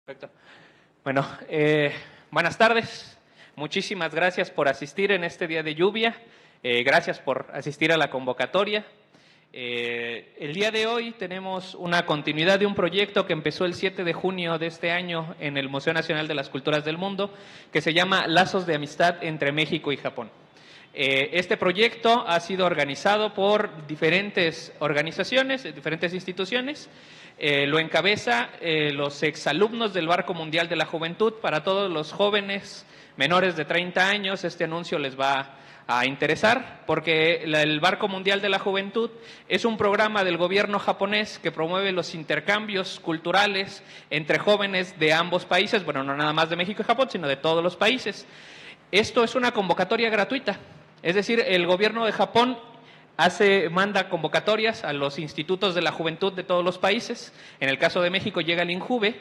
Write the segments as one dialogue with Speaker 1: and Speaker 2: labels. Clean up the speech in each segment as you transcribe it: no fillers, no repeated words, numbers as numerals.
Speaker 1: Perfecto. Bueno, buenas tardes. Muchísimas gracias por asistir en este día de lluvia. Gracias por asistir a la convocatoria. El día de hoy tenemos una continuidad de un proyecto que empezó el 7 de junio de este año en el Museo Nacional de las Culturas del Mundo, que se llama Lazos de Amistad entre México y Japón. Este proyecto ha sido organizado por diferentes organizaciones, diferentes instituciones. Lo encabeza los exalumnos del Barco Mundial de la Juventud. Para todos los jóvenes menores de 30 años, este anuncio les va a interesar, porque el Barco Mundial de la Juventud es un programa del gobierno japonés que promueve los intercambios culturales entre jóvenes de ambos países, bueno, no nada más de México y Japón, sino de todos los países. Esto es una convocatoria gratuita, es decir, el gobierno de Japón manda convocatorias a los institutos de la juventud de todos los países. En el caso de México llega el INJUVE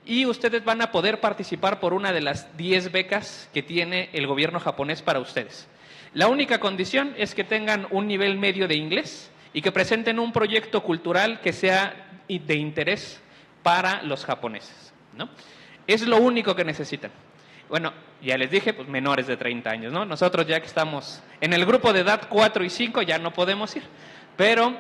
Speaker 1: y ustedes van a poder participar por una de las 10 becas que tiene el gobierno japonés para ustedes. La única condición es que tengan un nivel medio de inglés y que presenten un proyecto cultural que sea de interés para los japoneses, ¿no? Es lo único que necesitan. Bueno, ya les dije, pues menores de 30 años, ¿no? Nosotros ya que estamos en el grupo de edad 4 y 5 ya no podemos ir. Pero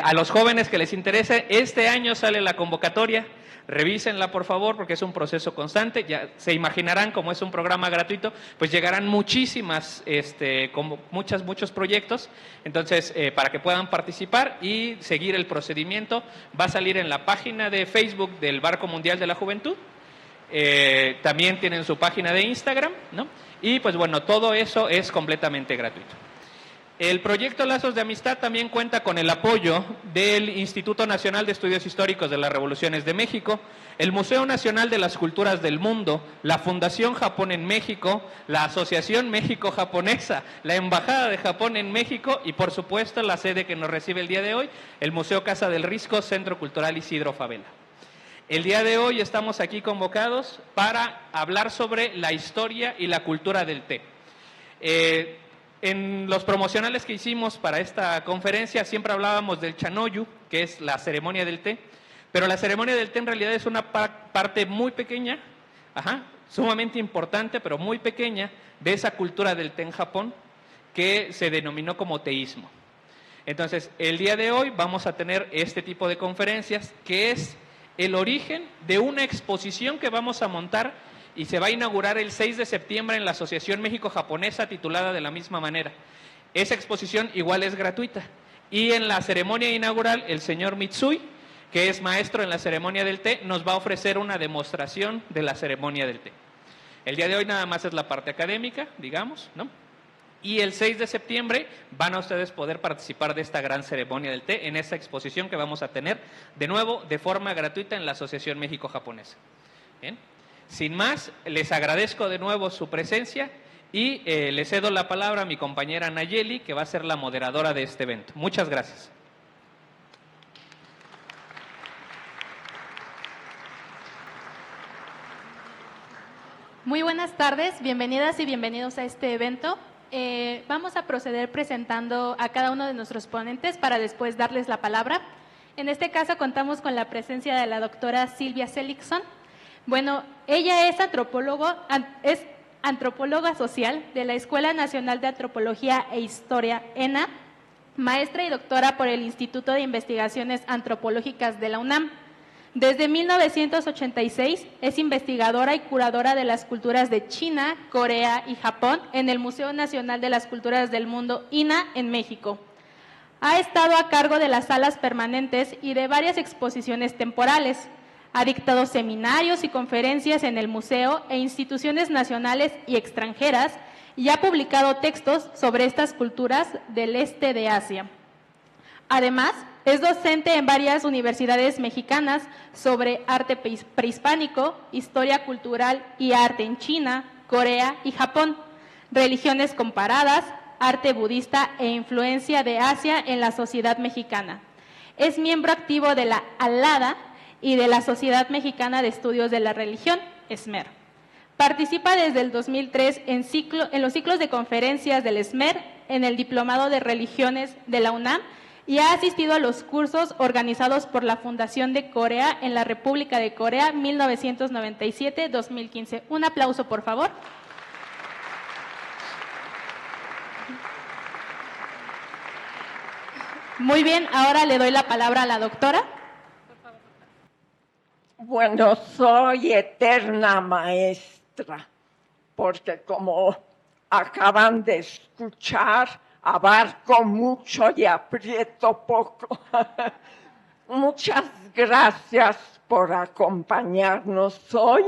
Speaker 1: a los jóvenes que les interese, este año sale la convocatoria. Revísenla, por favor, porque es un proceso constante. Ya se imaginarán, como es un programa gratuito, pues llegarán muchísimas, muchos proyectos. Entonces, para que puedan participar y seguir el procedimiento, va a salir en la página de Facebook del Barco Mundial de la Juventud. También tienen su página de Instagram, ¿no? Y pues bueno, todo eso es completamente gratuito. El proyecto Lazos de Amistad también cuenta con el apoyo del Instituto Nacional de Estudios Históricos de las Revoluciones de México, el Museo Nacional de las Culturas del Mundo, la Fundación Japón en México, la Asociación México-Japonesa, la Embajada de Japón en México y, por supuesto, la sede que nos recibe el día de hoy, el Museo Casa del Risco, Centro Cultural Isidro Fabela. El día de hoy estamos aquí convocados para hablar sobre la historia y la cultura del té. En los promocionales que hicimos para esta conferencia siempre hablábamos del chanoyu, que es la ceremonia del té, pero la ceremonia del té en realidad es una parte muy pequeña, sumamente importante, pero muy pequeña, de esa cultura del té en Japón, que se denominó como teísmo. Entonces, el día de hoy vamos a tener este tipo de conferencias, que es el origen de una exposición que vamos a montar y se va a inaugurar el 6 de septiembre en la Asociación México-Japonesa, titulada de la misma manera. Esa exposición igual es gratuita. Y en la ceremonia inaugural, el señor Mitsui, que es maestro en la ceremonia del té, nos va a ofrecer una demostración de la ceremonia del té. El día de hoy nada más es la parte académica, digamos, ¿no? Y el 6 de septiembre van a ustedes poder participar de esta gran ceremonia del té en esta exposición que vamos a tener, de nuevo, de forma gratuita en la Asociación México-Japonesa. Bien. Sin más, les agradezco de nuevo su presencia y le cedo la palabra a mi compañera Nayeli, que va a ser la moderadora de este evento. Muchas gracias.
Speaker 2: Muy buenas tardes, bienvenidas y bienvenidos a este evento. Vamos a proceder presentando a cada uno de nuestros ponentes para después darles la palabra. En este caso contamos con la presencia de la doctora Silvia Seligson. Bueno, ella es antropóloga social de la Escuela Nacional de Antropología e Historia, ENA, maestra y doctora por el Instituto de Investigaciones Antropológicas de la UNAM. Desde 1986 es investigadora y curadora de las culturas de China, Corea y Japón en el Museo Nacional de las Culturas del Mundo, INA, en México. Ha estado a cargo de las salas permanentes y de varias exposiciones temporales. Ha dictado seminarios y conferencias en el museo e instituciones nacionales y extranjeras y ha publicado textos sobre estas culturas del este de Asia. Además, es docente en varias universidades mexicanas sobre arte prehispánico, historia cultural y arte en China, Corea y Japón, religiones comparadas, arte budista e influencia de Asia en la sociedad mexicana. Es miembro activo de la ALADA y de la Sociedad Mexicana de Estudios de la Religión, SMER. Participa desde el 2003 en los ciclos de conferencias del SMER, en el Diplomado de Religiones de la UNAM y ha asistido a los cursos organizados por la Fundación de Corea en la República de Corea 1997-2015. Un aplauso, por favor. Muy bien, ahora le doy la palabra a la doctora.
Speaker 3: Bueno, soy eterna maestra, porque como acaban de escuchar, abarco mucho y aprieto poco. Muchas gracias por acompañarnos hoy.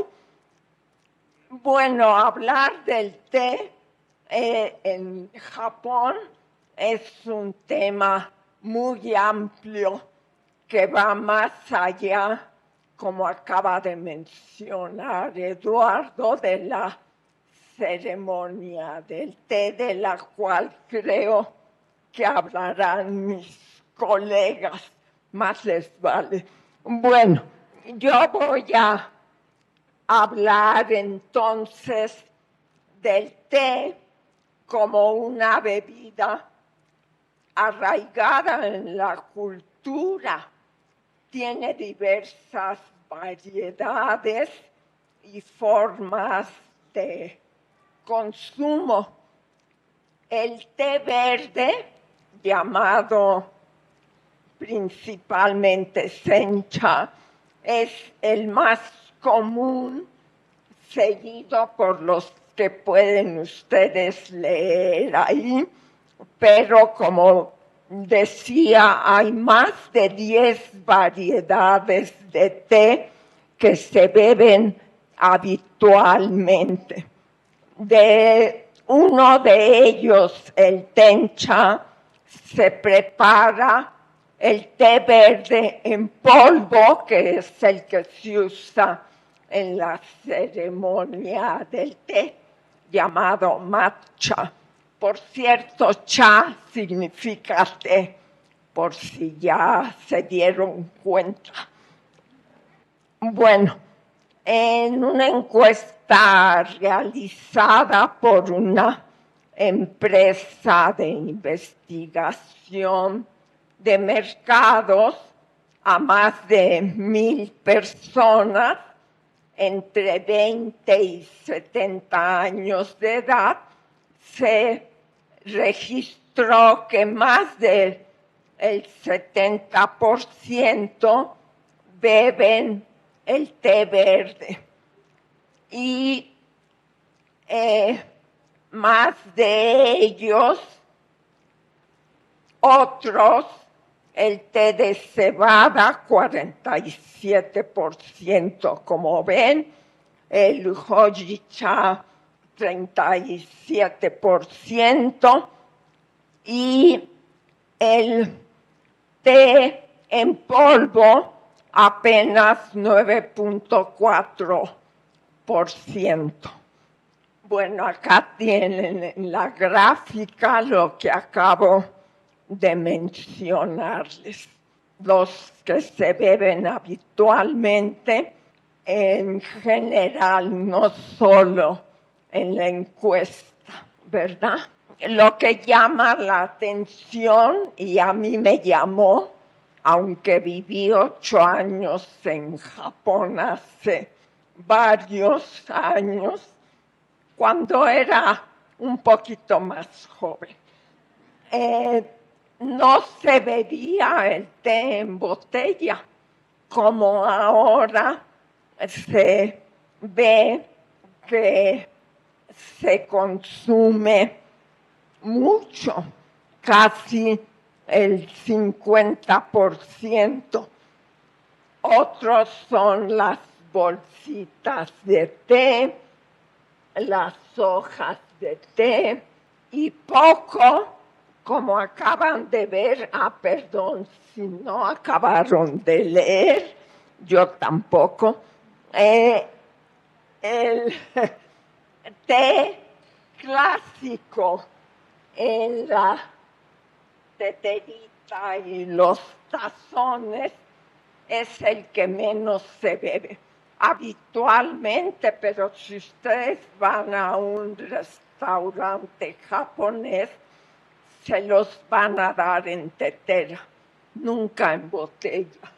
Speaker 3: Bueno, hablar del té en Japón es un tema muy amplio que va más allá, como acaba de mencionar Eduardo, de la ceremonia del té, de la cual creo que hablarán mis colegas, más les vale. Bueno, yo voy a hablar entonces del té como una bebida arraigada en la cultura. Tiene diversas variedades y formas de consumo. El té verde, llamado principalmente sencha, es el más común, seguido por los que pueden ustedes leer ahí, pero como decía, hay más de 10 variedades de té que se beben habitualmente. De uno de ellos, el tencha, se prepara el té verde en polvo, que es el que se usa en la ceremonia del té, llamado matcha. Por cierto, cha significa té, por si ya se dieron cuenta. Bueno, en una encuesta realizada por una empresa de investigación de mercados a más de 1,000 personas entre 20 y 70 años de edad, se registró que más del 70% beben el té verde y más de ellos, otros, el té de cebada, 47%, como ven, el hojicha, 37%, y el té en polvo apenas 9.4%. Bueno, acá tienen en la gráfica lo que acabo de mencionarles. Los que se beben habitualmente, en general, no solo en la encuesta, ¿verdad? Lo que llama la atención, y a mí me llamó, aunque viví 8 años en Japón hace varios años, cuando era un poquito más joven. No se bebía el té en botella, como ahora se ve que se consume mucho, casi el 50%. Otros son las bolsitas de té, las hojas de té y poco, como acaban de ver, perdón, si no acabaron de leer, yo tampoco, el té clásico en la teterita y los tazones es el que menos se bebe habitualmente, pero si ustedes van a un restaurante japonés, se los van a dar en tetera. nunca en botella.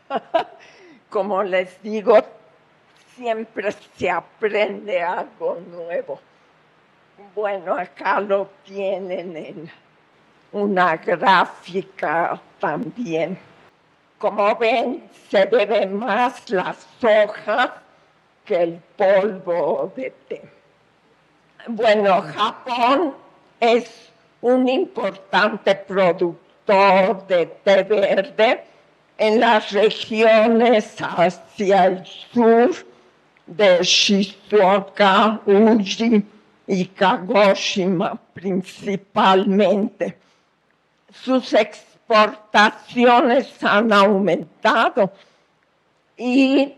Speaker 3: Como les digo, siempre se aprende algo nuevo. Bueno, acá lo tienen en una gráfica también. Como ven, se beben más las hojas que el polvo de té. Bueno, Japón es un importante productor de té verde en las regiones hacia el sur de Shizuoka, Uji y Kagoshima principalmente. Sus exportaciones han aumentado y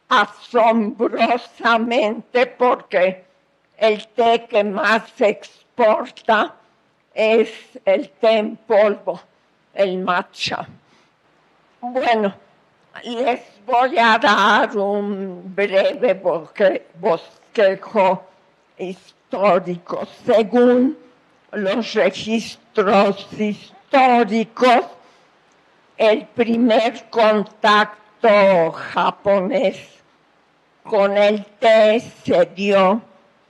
Speaker 3: asombrosamente porque el té que más se exporta es el té en polvo, el matcha. Bueno, les voy a dar un breve bosquejo histórico. Según los registros históricos, el primer contacto japonés con el té se dio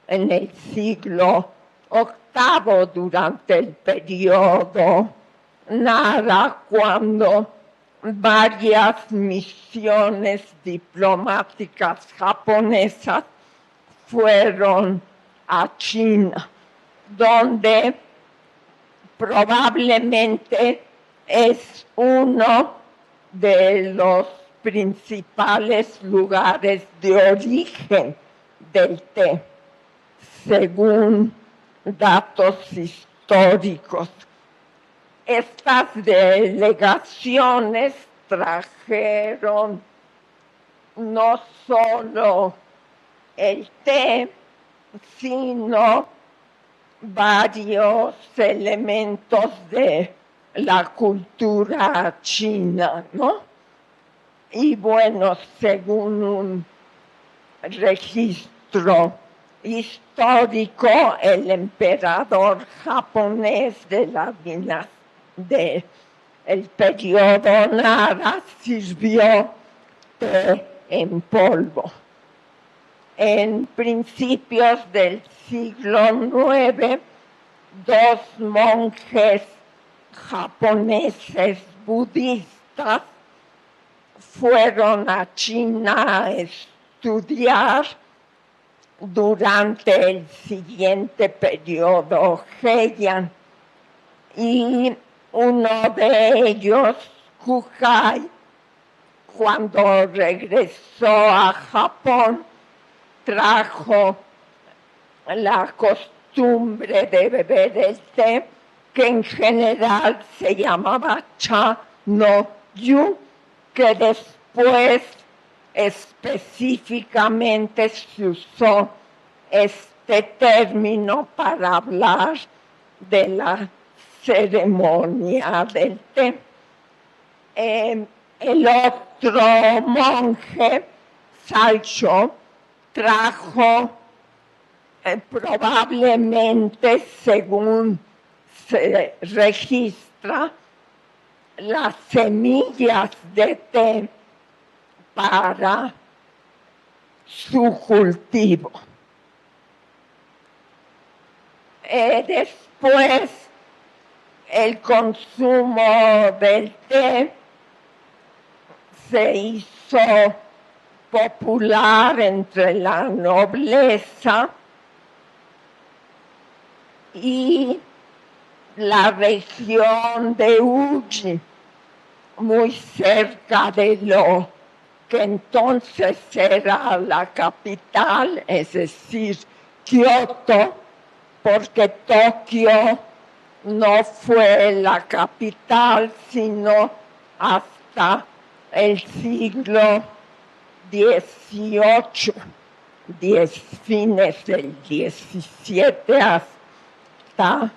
Speaker 3: en el siglo VIII durante el periodo Nara, cuando varias misiones diplomáticas japonesas fueron a China, donde probablemente es uno de los principales lugares de origen del té, según datos históricos. Estas delegaciones trajeron no solo el té, sino varios elementos de la cultura china, ¿no? Y bueno, según un registro histórico, el emperador japonés de la dinastía del periodo Nara sirvió té en polvo. En principios del siglo IX, dos monjes japoneses budistas fueron a China a estudiar durante el siguiente periodo Heian, y uno de ellos, Kukai, cuando regresó a Japón, trajo la costumbre de beber el té, que en general se llamaba cha no yu, que después específicamente se usó este término para hablar de la ceremonia del té. El otro monje, Saicho, trajo probablemente, según se registra, las semillas de té para su cultivo. Después, el consumo del té se hizo popular entre la nobleza y la región de Uji, muy cerca de lo que entonces era la capital, es decir, Kioto, porque Tokio no fue la capital sino hasta el siglo XVIII, fines del XVII hasta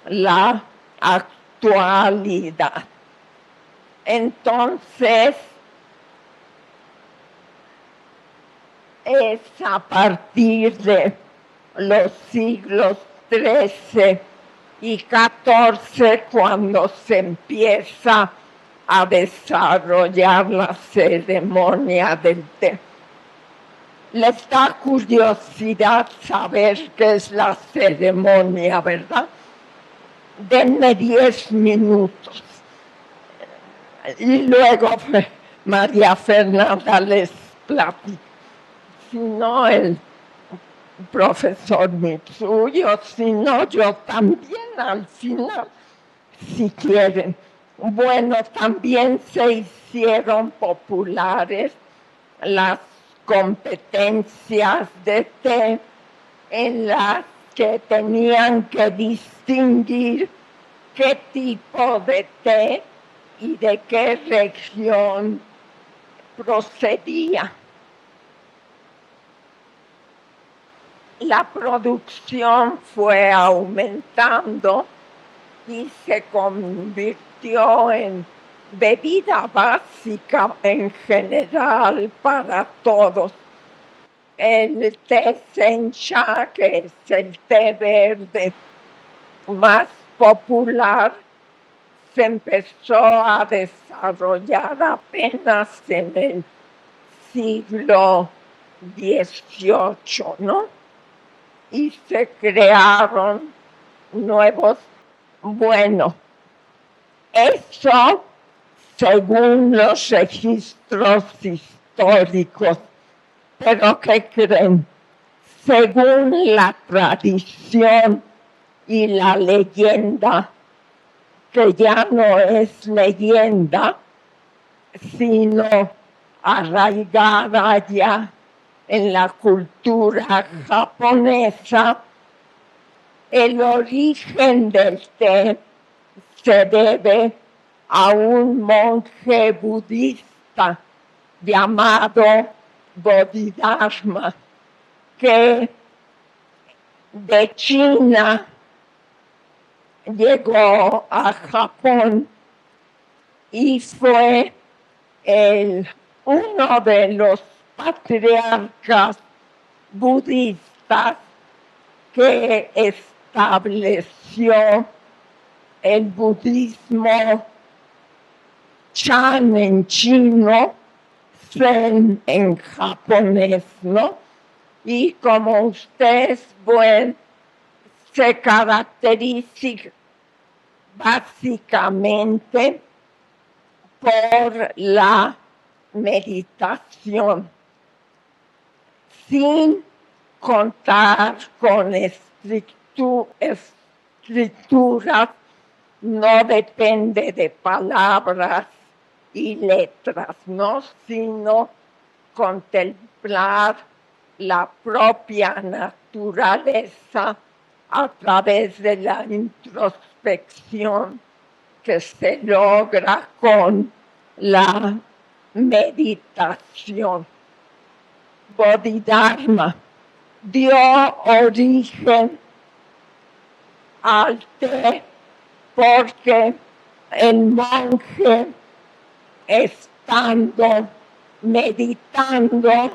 Speaker 3: la actualidad. Entonces, es a partir de los siglos XIII y XIV cuando se empieza a desarrollar la ceremonia del té. Les da curiosidad saber qué es la ceremonia, ¿verdad? Denme 10 minutos. Y luego María Fernanda les platica. Si no, el profesor Mitsuyo, si no, yo también al final, si quieren. Bueno, también se hicieron populares las competencias de té en las que tenían que distinguir qué tipo de té y de qué región procedía. La producción fue aumentando y se convirtió en bebida básica en general para todos. El té sencha, que es el té verde más popular, se empezó a desarrollar apenas en el siglo XVIII, ¿no? Y se crearon nuevos. Bueno, eso según los registros históricos. Pero ¿qué creen? Según la tradición y la leyenda, que ya no es leyenda, sino arraigada ya en la cultura japonesa, el origen del té se debe a un monje budista llamado Bodhidharma, que de China llegó a Japón y fue uno de los patriarcas budistas que estableció el budismo Chan en chino, Zen en japonés, ¿no? Y como ustedes ven, se caracteriza básicamente por la meditación, sin contar con escrituras, no depende de palabras y letras, ¿no? Sino contemplar la propia naturaleza a través de la introspección que se logra con la meditación. Bodhidharma dio origen al té porque el monje, estando meditando,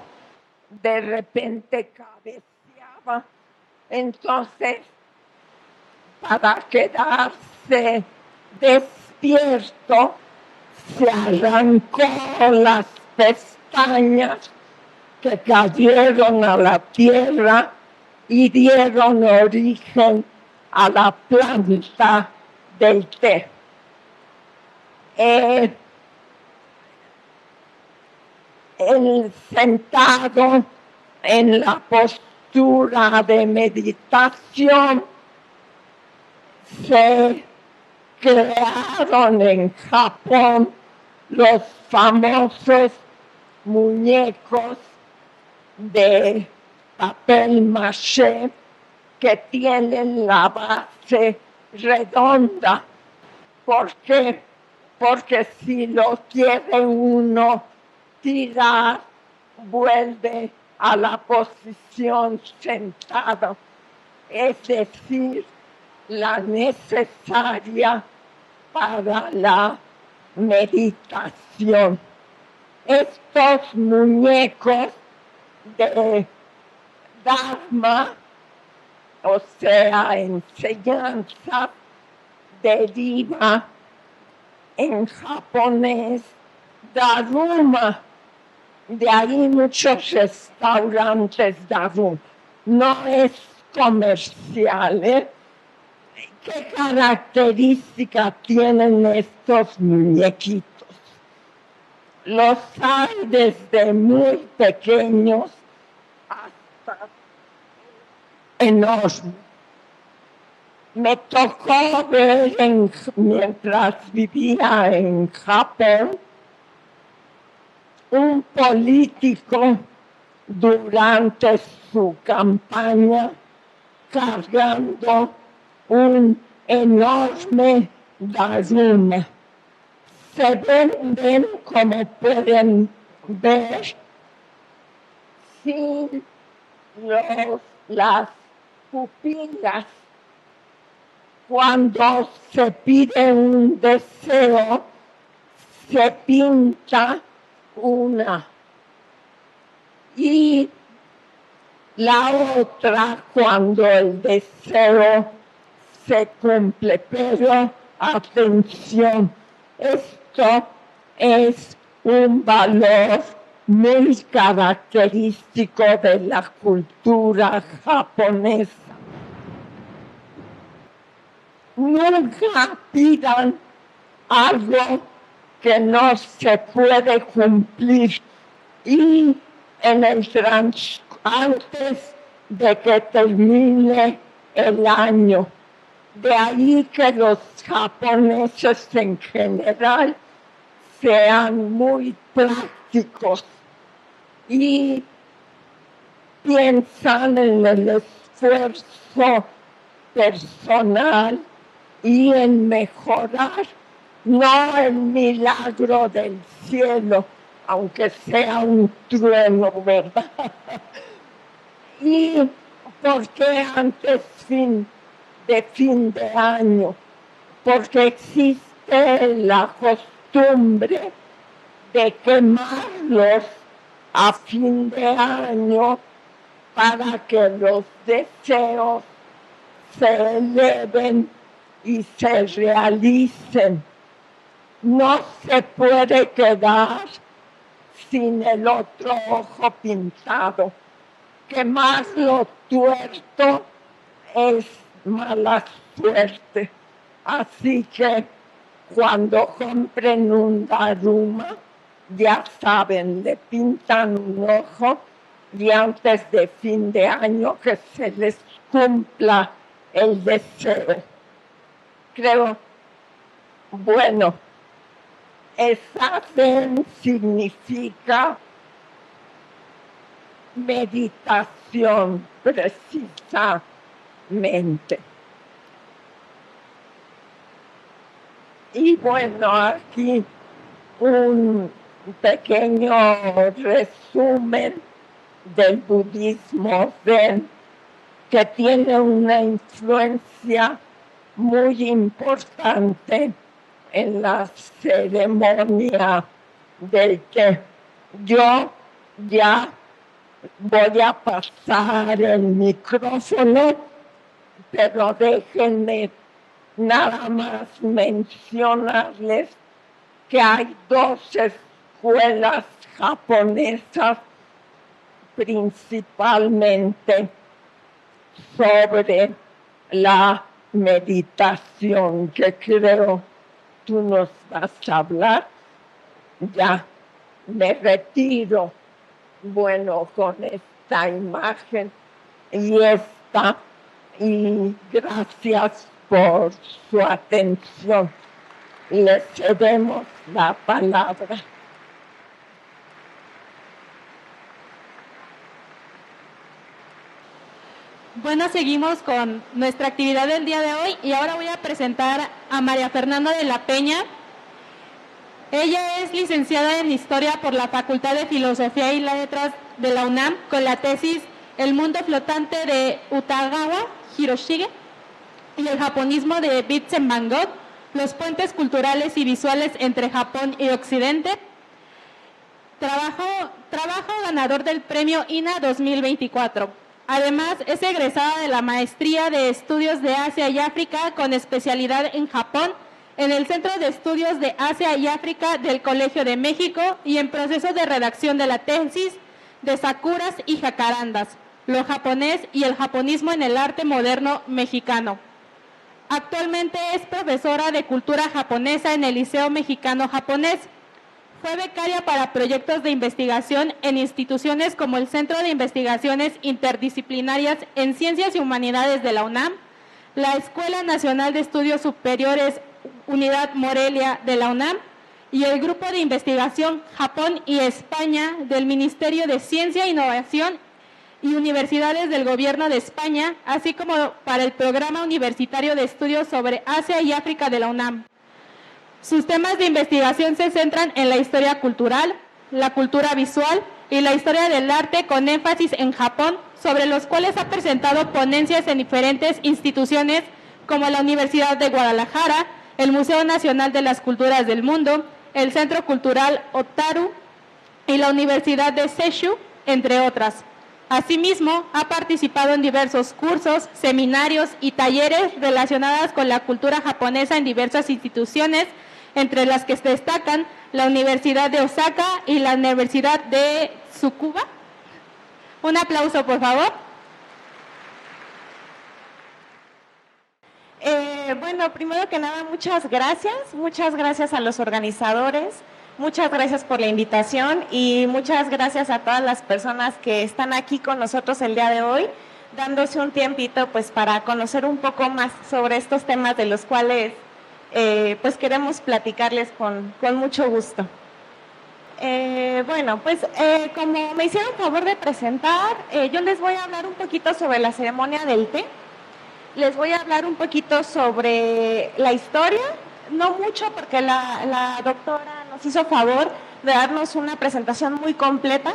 Speaker 3: de repente cabeceaba. Entonces, para quedarse despierto, se arrancó las pestañas que cayeron a la tierra y dieron origen a la planta del té. El sentado en la postura de meditación, se crearon en Japón los famosos muñecos de papel maché que tienen la base redonda. ¿Por qué? Porque si lo quiere uno tirar, vuelve a la posición sentada, es decir, la necesaria para la meditación. Estos muñecos de Dharma, o sea, enseñanza, deriva en japonés Daruma. De ahí muchos restaurantes Daruma. No es comercial, ¿eh? ¿Qué característica tienen estos muñequitos? Los hay desde muy pequeños hasta enormes. Me tocó ver mientras vivía en Japón un político durante su campaña cargando un enorme Daruma. Se venden, como pueden ver, sin las pupilas. Cuando se pide un deseo, se pinta una. Y la otra cuando el deseo se cumple. Pero atención, esto es un valor muy característico de la cultura japonesa. Nunca pidan algo que no se puede cumplir y antes de que termine el año. De ahí que los japoneses en general sean muy prácticos y piensan en el esfuerzo personal y en mejorar, no el milagro del cielo, aunque sea un trueno, ¿verdad? ¿Y por qué antes de fin de año? Porque existe la costumbre de quemarlos a fin de año para que los deseos se eleven y se realicen. No se puede quedar sin el otro ojo pintado. Quemarlo tuerto es mala suerte. Así que cuando compren un Daruma, ya saben, le pintan un ojo y antes de fin de año que se les cumpla el deseo. Creo, bueno, Esazen significa meditación precisamente. Y bueno, aquí un pequeño resumen del budismo zen, que tiene una influencia muy importante en la ceremonia del té. Yo ya voy a pasar el micrófono, pero déjenme nada más mencionarles que hay 2 escuelas japonesas principalmente sobre la meditación, que creo tú nos vas a hablar. Ya me retiro, bueno, con esta imagen y esta, y gracias por su atención. Les cedemos la palabra.
Speaker 2: Bueno, seguimos con nuestra actividad del día de hoy y ahora voy a presentar a María Fernanda de la Peña. Ella es licenciada en Historia por la Facultad de Filosofía y Letras de la UNAM con la tesis El mundo flotante de Utagawa Hiroshige y el japonismo de Vincent Van Gogh, los puentes culturales y visuales entre Japón y Occidente. Trabajo ganador del premio INA 2024. Además, es egresada de la Maestría de Estudios de Asia y África con especialidad en Japón en el Centro de Estudios de Asia y África del Colegio de México y en proceso de redacción de la tesis de Sakuras y Jacarandas, lo japonés y el japonismo en el arte moderno mexicano. Actualmente es profesora de cultura japonesa en el Liceo Mexicano Japonés. Fue becaria para proyectos de investigación en instituciones como el Centro de Investigaciones Interdisciplinarias en Ciencias y Humanidades de la UNAM, la Escuela Nacional de Estudios Superiores Unidad Morelia de la UNAM y el Grupo de Investigación Japón y España del Ministerio de Ciencia e Innovación y Universidades del Gobierno de España, así como para el Programa Universitario de Estudios sobre Asia y África de la UNAM. Sus temas de investigación se centran en la historia cultural, la cultura visual y la historia del arte con énfasis en Japón, sobre los cuales ha presentado ponencias en diferentes instituciones como la Universidad de Guadalajara, el Museo Nacional de las Culturas del Mundo, el Centro Cultural Otaru y la Universidad de Sesshu, entre otras. Asimismo, ha participado en diversos cursos, seminarios y talleres relacionados con la cultura japonesa en diversas instituciones, entre las que se destacan la Universidad de Osaka y la Universidad de Tsukuba. Un aplauso, por favor.
Speaker 4: Bueno, primero que nada, muchas gracias a los organizadores, muchas gracias por la invitación y muchas gracias a todas las personas que están aquí con nosotros el día de hoy, dándose un tiempito pues para conocer un poco más sobre estos temas de los cuales pues queremos platicarles con mucho gusto. Bueno, pues como me hicieron favor de presentar, yo les voy a hablar un poquito sobre la ceremonia del té. Les voy a hablar un poquito sobre la historia, no mucho porque la doctora nos hizo favor de darnos una presentación muy completa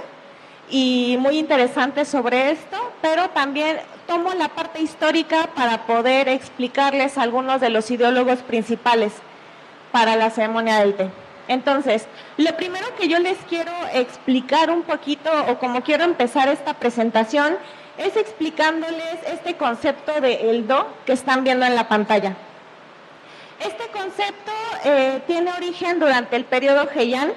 Speaker 4: y muy interesante sobre esto, pero también tomo la parte histórica para poder explicarles algunos de los ideólogos principales para la ceremonia del té. Entonces, lo primero que yo les quiero explicar un poquito, o como quiero empezar esta presentación, es explicándoles este concepto de el do que están viendo en la pantalla. Este concepto tiene origen durante el periodo Heian,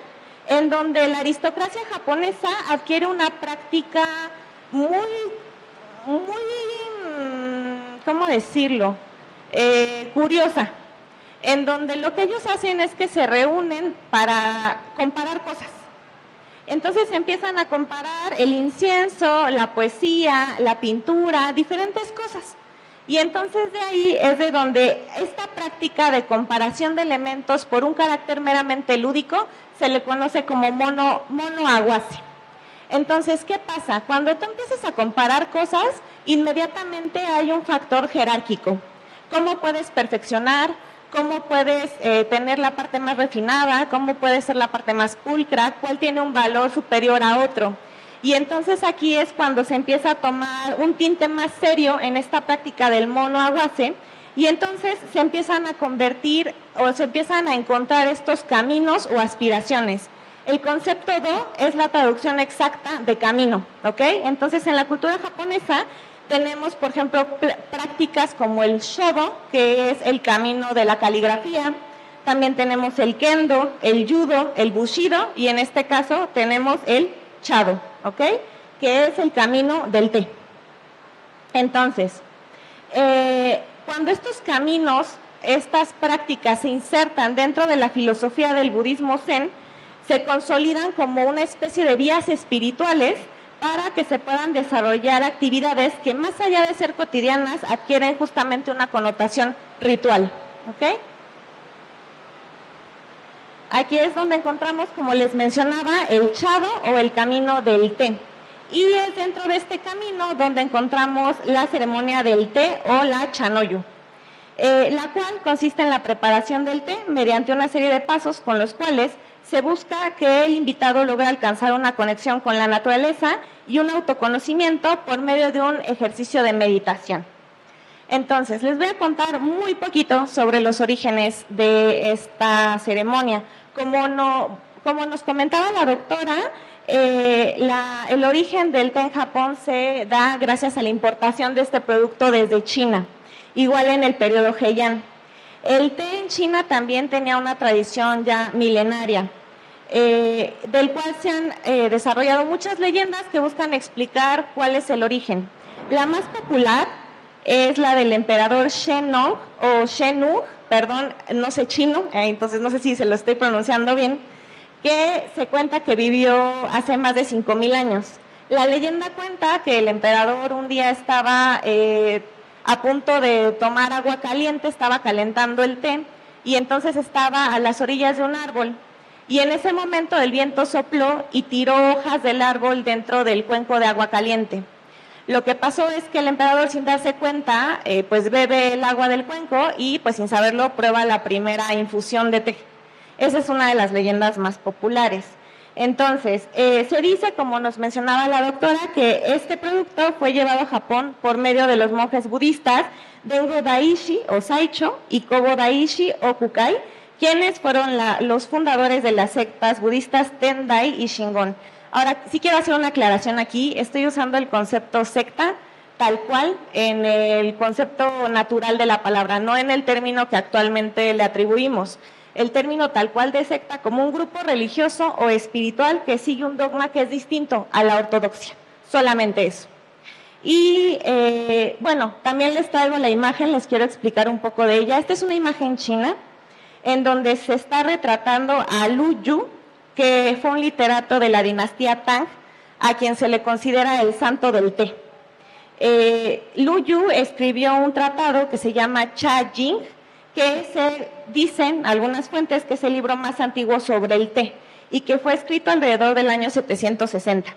Speaker 4: en donde la aristocracia japonesa adquiere una práctica muy, ¿cómo decirlo?, curiosa, en donde lo que ellos hacen es que se reúnen para comparar cosas. Entonces empiezan a comparar el incienso, la poesía, la pintura, diferentes cosas. Y entonces de ahí es de donde esta práctica de comparación de elementos por un carácter meramente lúdico se le conoce como mono awase. Entonces, ¿qué pasa? Cuando tú empiezas a comparar cosas, inmediatamente hay un factor jerárquico. ¿Cómo puedes perfeccionar? ¿Cómo puedes tener la parte más refinada? ¿Cómo puede ser la parte más pulcra? ¿Cuál tiene un valor superior a otro? Y entonces aquí es cuando se empieza a tomar un tinte más serio en esta práctica del mono awase, y entonces se empiezan a convertir o se empiezan a encontrar estos caminos o aspiraciones. El concepto do es la traducción exacta de camino, ¿ok? Entonces en la cultura japonesa tenemos, por ejemplo, prácticas como el shodo, que es el camino de la caligrafía. También tenemos el kendo, el judo, el bushido, y en este caso tenemos el chado, ¿ok?, que es el camino del té. Entonces, cuando estos caminos, estas prácticas se insertan dentro de la filosofía del budismo zen, se consolidan como una especie de vías espirituales para que se puedan desarrollar actividades que, más allá de ser cotidianas, adquieren justamente una connotación ritual, ¿ok? Aquí es donde encontramos, como les mencionaba, el chado o el camino del té. Y es dentro de este camino donde encontramos la ceremonia del té o la chanoyu, la cual consiste en la preparación del té mediante una serie de pasos con los cuales se busca que el invitado logre alcanzar una conexión con la naturaleza y un autoconocimiento por medio de un ejercicio de meditación. Entonces, les voy a contar muy poquito sobre los orígenes de esta ceremonia. Como nos comentaba la doctora, el origen del té en Japón se da gracias a la importación de este producto desde China, igual en el periodo Heian. El té en China también tenía una tradición ya milenaria, del cual se han desarrollado muchas leyendas que buscan explicar cuál es el origen. La más popular es la del emperador Shennong, o Shennong, perdón, no sé chino, entonces no sé si se lo estoy pronunciando bien, que se cuenta que vivió hace más de 5,000 años. La leyenda cuenta que el emperador un día estaba a punto de tomar agua caliente, estaba calentando el té, y entonces estaba a las orillas de un árbol. Y en ese momento el viento sopló y tiró hojas del árbol dentro del cuenco de agua caliente. Lo que pasó es que el emperador, sin darse cuenta, pues bebe el agua del cuenco y pues sin saberlo prueba la primera infusión de té. Esa es una de las leyendas más populares. Entonces, se dice, como nos mencionaba la doctora, que este producto fue llevado a Japón por medio de los monjes budistas Dengo Daishi o Saicho y Kobo Daishi o Kukai, quienes fueron los fundadores de las sectas budistas Tendai y Shingon. Ahora, sí quiero hacer una aclaración aquí. Estoy usando el concepto secta tal cual en el concepto natural de la palabra, no en el término que actualmente le atribuimos. El término tal cual de secta como un grupo religioso o espiritual que sigue un dogma que es distinto a la ortodoxia. Solamente eso. Y bueno, también les traigo la imagen, les quiero explicar un poco de ella. Esta es una imagen china en donde se está retratando a Lu Yu, que fue un literato de la dinastía Tang, a quien se le considera el santo del té. Lu Yu escribió un tratado que se llama Cha Jing, que se dicen algunas fuentes que es el libro más antiguo sobre el té y que fue escrito alrededor del año 760.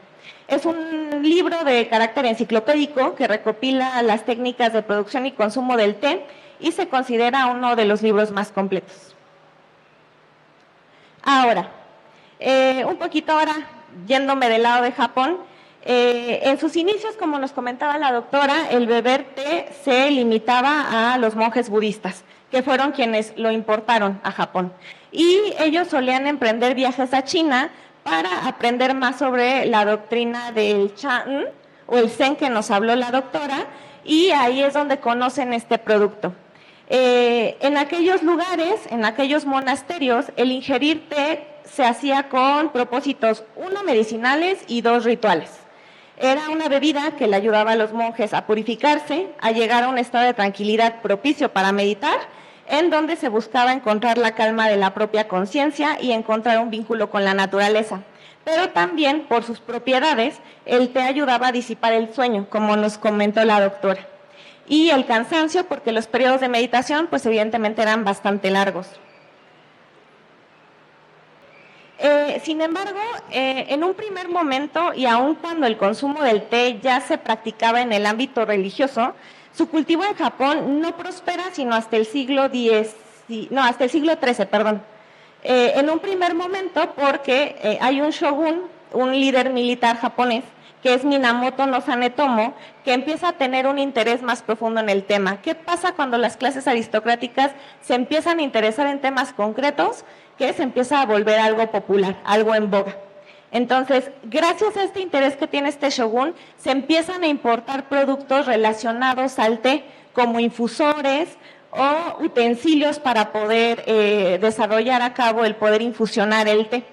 Speaker 4: Es un libro de carácter enciclopédico que recopila las técnicas de producción y consumo del té y se considera uno de los libros más completos. Ahora, un poquito ahora, yéndome del lado de Japón, en sus inicios, como nos comentaba la doctora, el beber té se limitaba a los monjes budistas, que fueron quienes lo importaron a Japón. Y ellos solían emprender viajes a China para aprender más sobre la doctrina del Chan o el Zen que nos habló la doctora, y ahí es donde conocen este producto. En aquellos lugares, en aquellos monasterios, el ingerir té se hacía con propósitos, 1, medicinales y 2, rituales. Era una bebida que le ayudaba a los monjes a purificarse, a llegar a un estado de tranquilidad propicio para meditar, en donde se buscaba encontrar la calma de la propia conciencia y encontrar un vínculo con la naturaleza. Pero también, por sus propiedades, el té ayudaba a disipar el sueño, como nos comentó la doctora. Y el cansancio, porque los periodos de meditación, pues evidentemente eran bastante largos. Sin embargo, en un primer momento, y aun cuando el consumo del té ya se practicaba en el ámbito religioso, su cultivo en Japón no prospera sino hasta el siglo XIII, perdón. En un primer momento, porque hay un shogun, un líder militar japonés, que es Minamoto no Sanetomo, que empieza a tener un interés más profundo en el tema. ¿Qué pasa cuando las clases aristocráticas se empiezan a interesar en temas concretos? Que se empieza a volver algo popular, algo en boga. Entonces, gracias a este interés que tiene este shogun, se empiezan a importar productos relacionados al té, como infusores o utensilios para poder desarrollar a cabo el poder infusionar el té.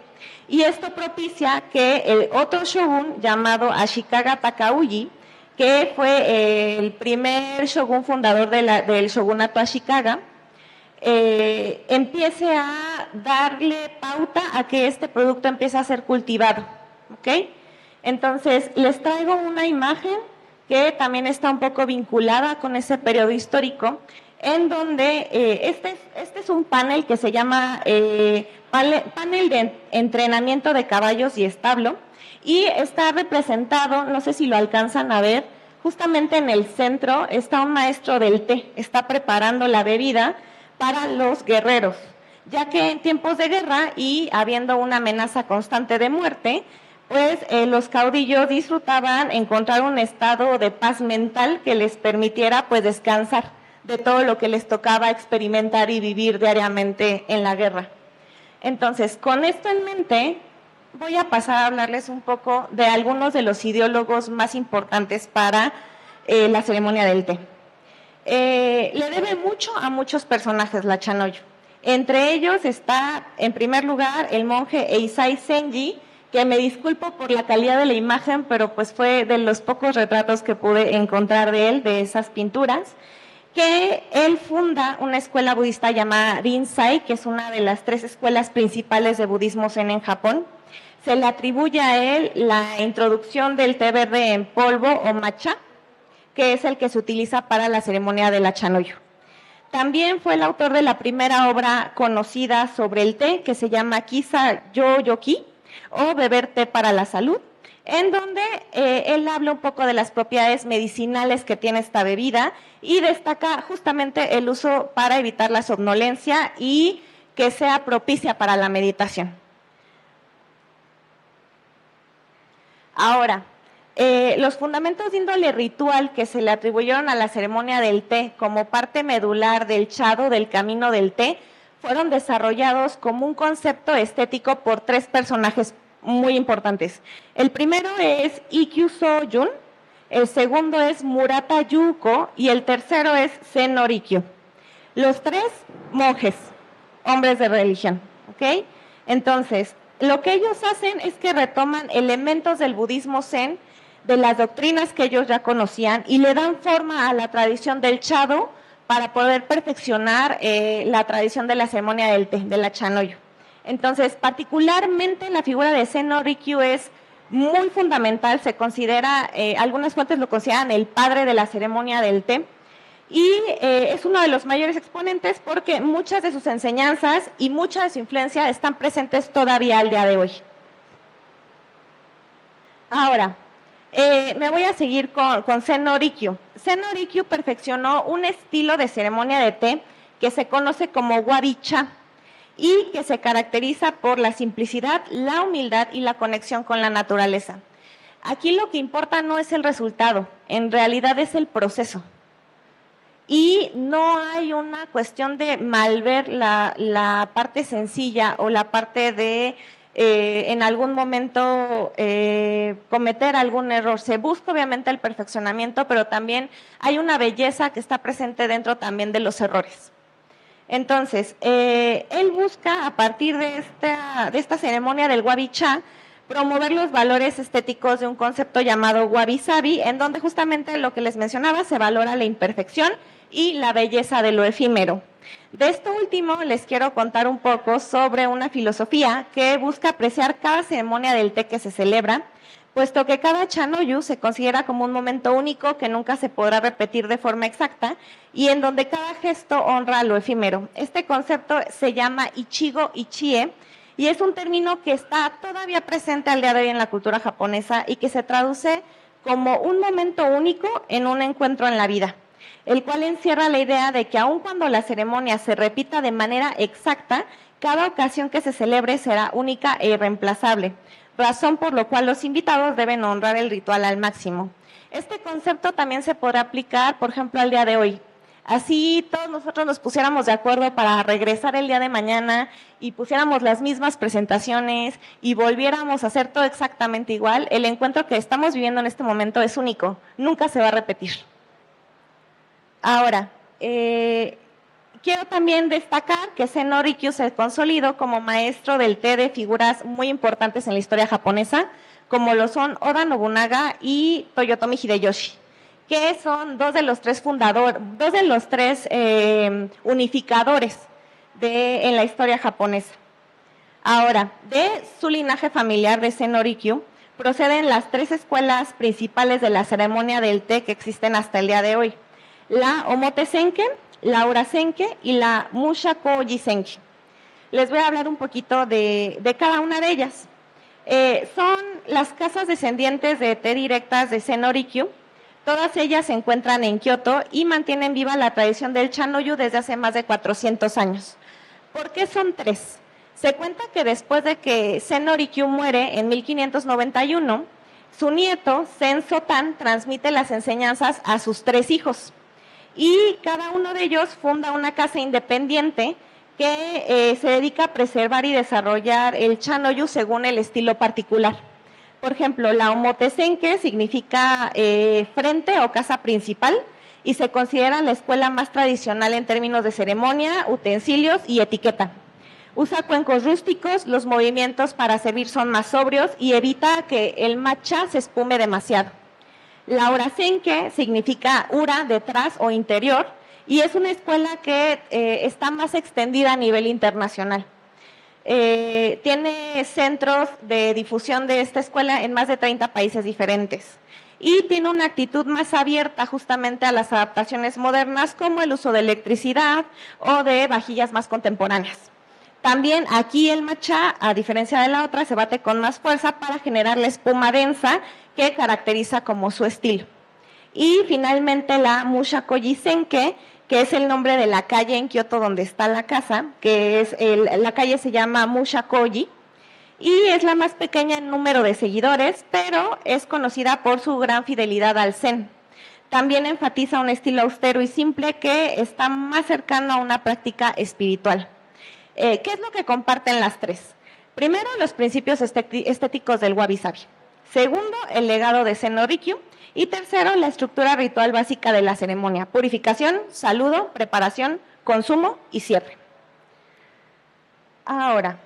Speaker 4: Y esto propicia que el otro shogun llamado Ashikaga Takauji, que fue el primer shogun fundador del shogunato Ashikaga, empiece a darle pauta a que este producto empiece a ser cultivado. ¿Okay? Entonces, les traigo una imagen que también está un poco vinculada con ese periodo histórico, en donde este es un panel que se llama panel de entrenamiento de caballos y establo, y está representado, no sé si lo alcanzan a ver, justamente en el centro está un maestro del té, está preparando la bebida para los guerreros, ya que en tiempos de guerra y habiendo una amenaza constante de muerte, pues los caudillos disfrutaban encontrar un estado de paz mental que les permitiera pues descansar de todo lo que les tocaba experimentar y vivir diariamente en la guerra. Entonces, con esto en mente, voy a pasar a hablarles un poco de algunos de los ideólogos más importantes para la ceremonia del té. le debe mucho a muchos personajes la Chanoyu. Entre ellos está, en primer lugar, el monje Eisai Senji, que me disculpo por la calidad de la imagen, pero pues fue de los pocos retratos que pude encontrar de él, de esas pinturas, que él funda una escuela budista llamada Rinzai, que es una de las 3 escuelas principales de budismo zen en Japón. Se le atribuye a él la introducción del té verde en polvo o matcha, que es el que se utiliza para la ceremonia de la Chanoyu. También fue el autor de la primera obra conocida sobre el té, que se llama Kisa Yoyoki, o Beber té para la salud, en donde él habla un poco de las propiedades medicinales que tiene esta bebida y destaca justamente el uso para evitar la somnolencia y que sea propicia para la meditación. Ahora, los fundamentos de índole ritual que se le atribuyeron a la ceremonia del té como parte medular del chado, del camino del té, fueron desarrollados como un concepto estético por 3 personajes muy importantes. El primero es Ikkyu So-jun, el segundo es Murata Yuko y el tercero es Seno Rikyu. Los 3 monjes, hombres de religión, ¿ok? Entonces, lo que ellos hacen es que retoman elementos del budismo zen, de las doctrinas que ellos ya conocían y le dan forma a la tradición del chado para poder perfeccionar la tradición de la ceremonia del té, de la Chanoyu. Entonces, particularmente la figura de Seno Rikyu es muy fundamental, se considera, algunas fuentes lo consideran el padre de la ceremonia del té, y es uno de los mayores exponentes porque muchas de sus enseñanzas y mucha de su influencia están presentes todavía al día de hoy. Ahora, me voy a seguir con Seno Rikyu. Seno Rikyu perfeccionó un estilo de ceremonia de té que se conoce como Wabi-cha y que se caracteriza por la simplicidad, la humildad y la conexión con la naturaleza. Aquí lo que importa no es el resultado, en realidad es el proceso. Y no hay una cuestión de malver la parte sencilla o la parte de en algún momento cometer algún error. Se busca obviamente el perfeccionamiento, pero también hay una belleza que está presente dentro también de los errores. Entonces, él busca a partir de esta ceremonia del Wabi-cha promover los valores estéticos de un concepto llamado Wabi-sabi, en donde justamente lo que les mencionaba, se valora la imperfección y la belleza de lo efímero. De esto último les quiero contar un poco sobre una filosofía que busca apreciar cada ceremonia del té que se celebra, puesto que cada Chanoyu se considera como un momento único que nunca se podrá repetir de forma exacta y en donde cada gesto honra lo efímero. Este concepto se llama Ichigo Ichie y es un término que está todavía presente al día de hoy en la cultura japonesa y que se traduce como un momento único en un encuentro en la vida, el cual encierra la idea de que aun cuando la ceremonia se repita de manera exacta, cada ocasión que se celebre será única e irreemplazable, razón por lo cual los invitados deben honrar el ritual al máximo. Este concepto también se podrá aplicar, por ejemplo, al día de hoy. Así todos nosotros nos pusiéramos de acuerdo para regresar el día de mañana y pusiéramos las mismas presentaciones y volviéramos a hacer todo exactamente igual, el encuentro que estamos viviendo en este momento es único, nunca se va a repetir. Ahora, quiero también destacar que Seno Rikyu se consolidó como maestro del té de figuras muy importantes en la historia japonesa, como lo son Oda Nobunaga y Toyotomi Hideyoshi, que son dos de los tres unificadores en la historia japonesa. Ahora, de su linaje familiar de Seno Rikyu, proceden las 3 escuelas principales de la ceremonia del té que existen hasta el día de hoy: la Omote Senke, la Ura Senke y la Mushakoji Senke. Les voy a hablar un poquito de cada una de ellas. Son las casas descendientes de té directas de Seno Rikyu. Todas ellas se encuentran en Kioto y mantienen viva la tradición del Chanoyu desde hace más de 400 años. ¿Por qué son 3? Se cuenta que después de que Seno Rikyu muere en 1591, su nieto, Sen Sotan, transmite las enseñanzas a sus 3 hijos. Y cada uno de ellos funda una casa independiente que se dedica a preservar y desarrollar el Chanoyu según el estilo particular. Por ejemplo, la Omote Senke significa frente o casa principal y se considera la escuela más tradicional en términos de ceremonia, utensilios y etiqueta. Usa cuencos rústicos, los movimientos para servir son más sobrios y evita que el matcha se espume demasiado. La Urasenke significa ura, detrás o interior, y es una escuela que está más extendida a nivel internacional. Tiene centros de difusión de esta escuela en más de 30 países diferentes y tiene una actitud más abierta justamente a las adaptaciones modernas como el uso de electricidad o de vajillas más contemporáneas. También aquí el matcha, a diferencia de la otra, se bate con más fuerza para generar la espuma densa que caracteriza como su estilo. Y finalmente la Mushakoji Senke, que es el nombre de la calle en Kioto donde está la casa, que es la calle se llama Mushakoji, y es la más pequeña en número de seguidores, pero es conocida por su gran fidelidad al Zen. También enfatiza un estilo austero y simple que está más cercano a una práctica espiritual. ¿Qué es lo que comparten las tres? Primero, los principios estéticos del Wabi Sabi. Segundo, el legado de Zen no Rikyu. Y tercero, la estructura ritual básica de la ceremonia: purificación, saludo, preparación, consumo y cierre. Ahora,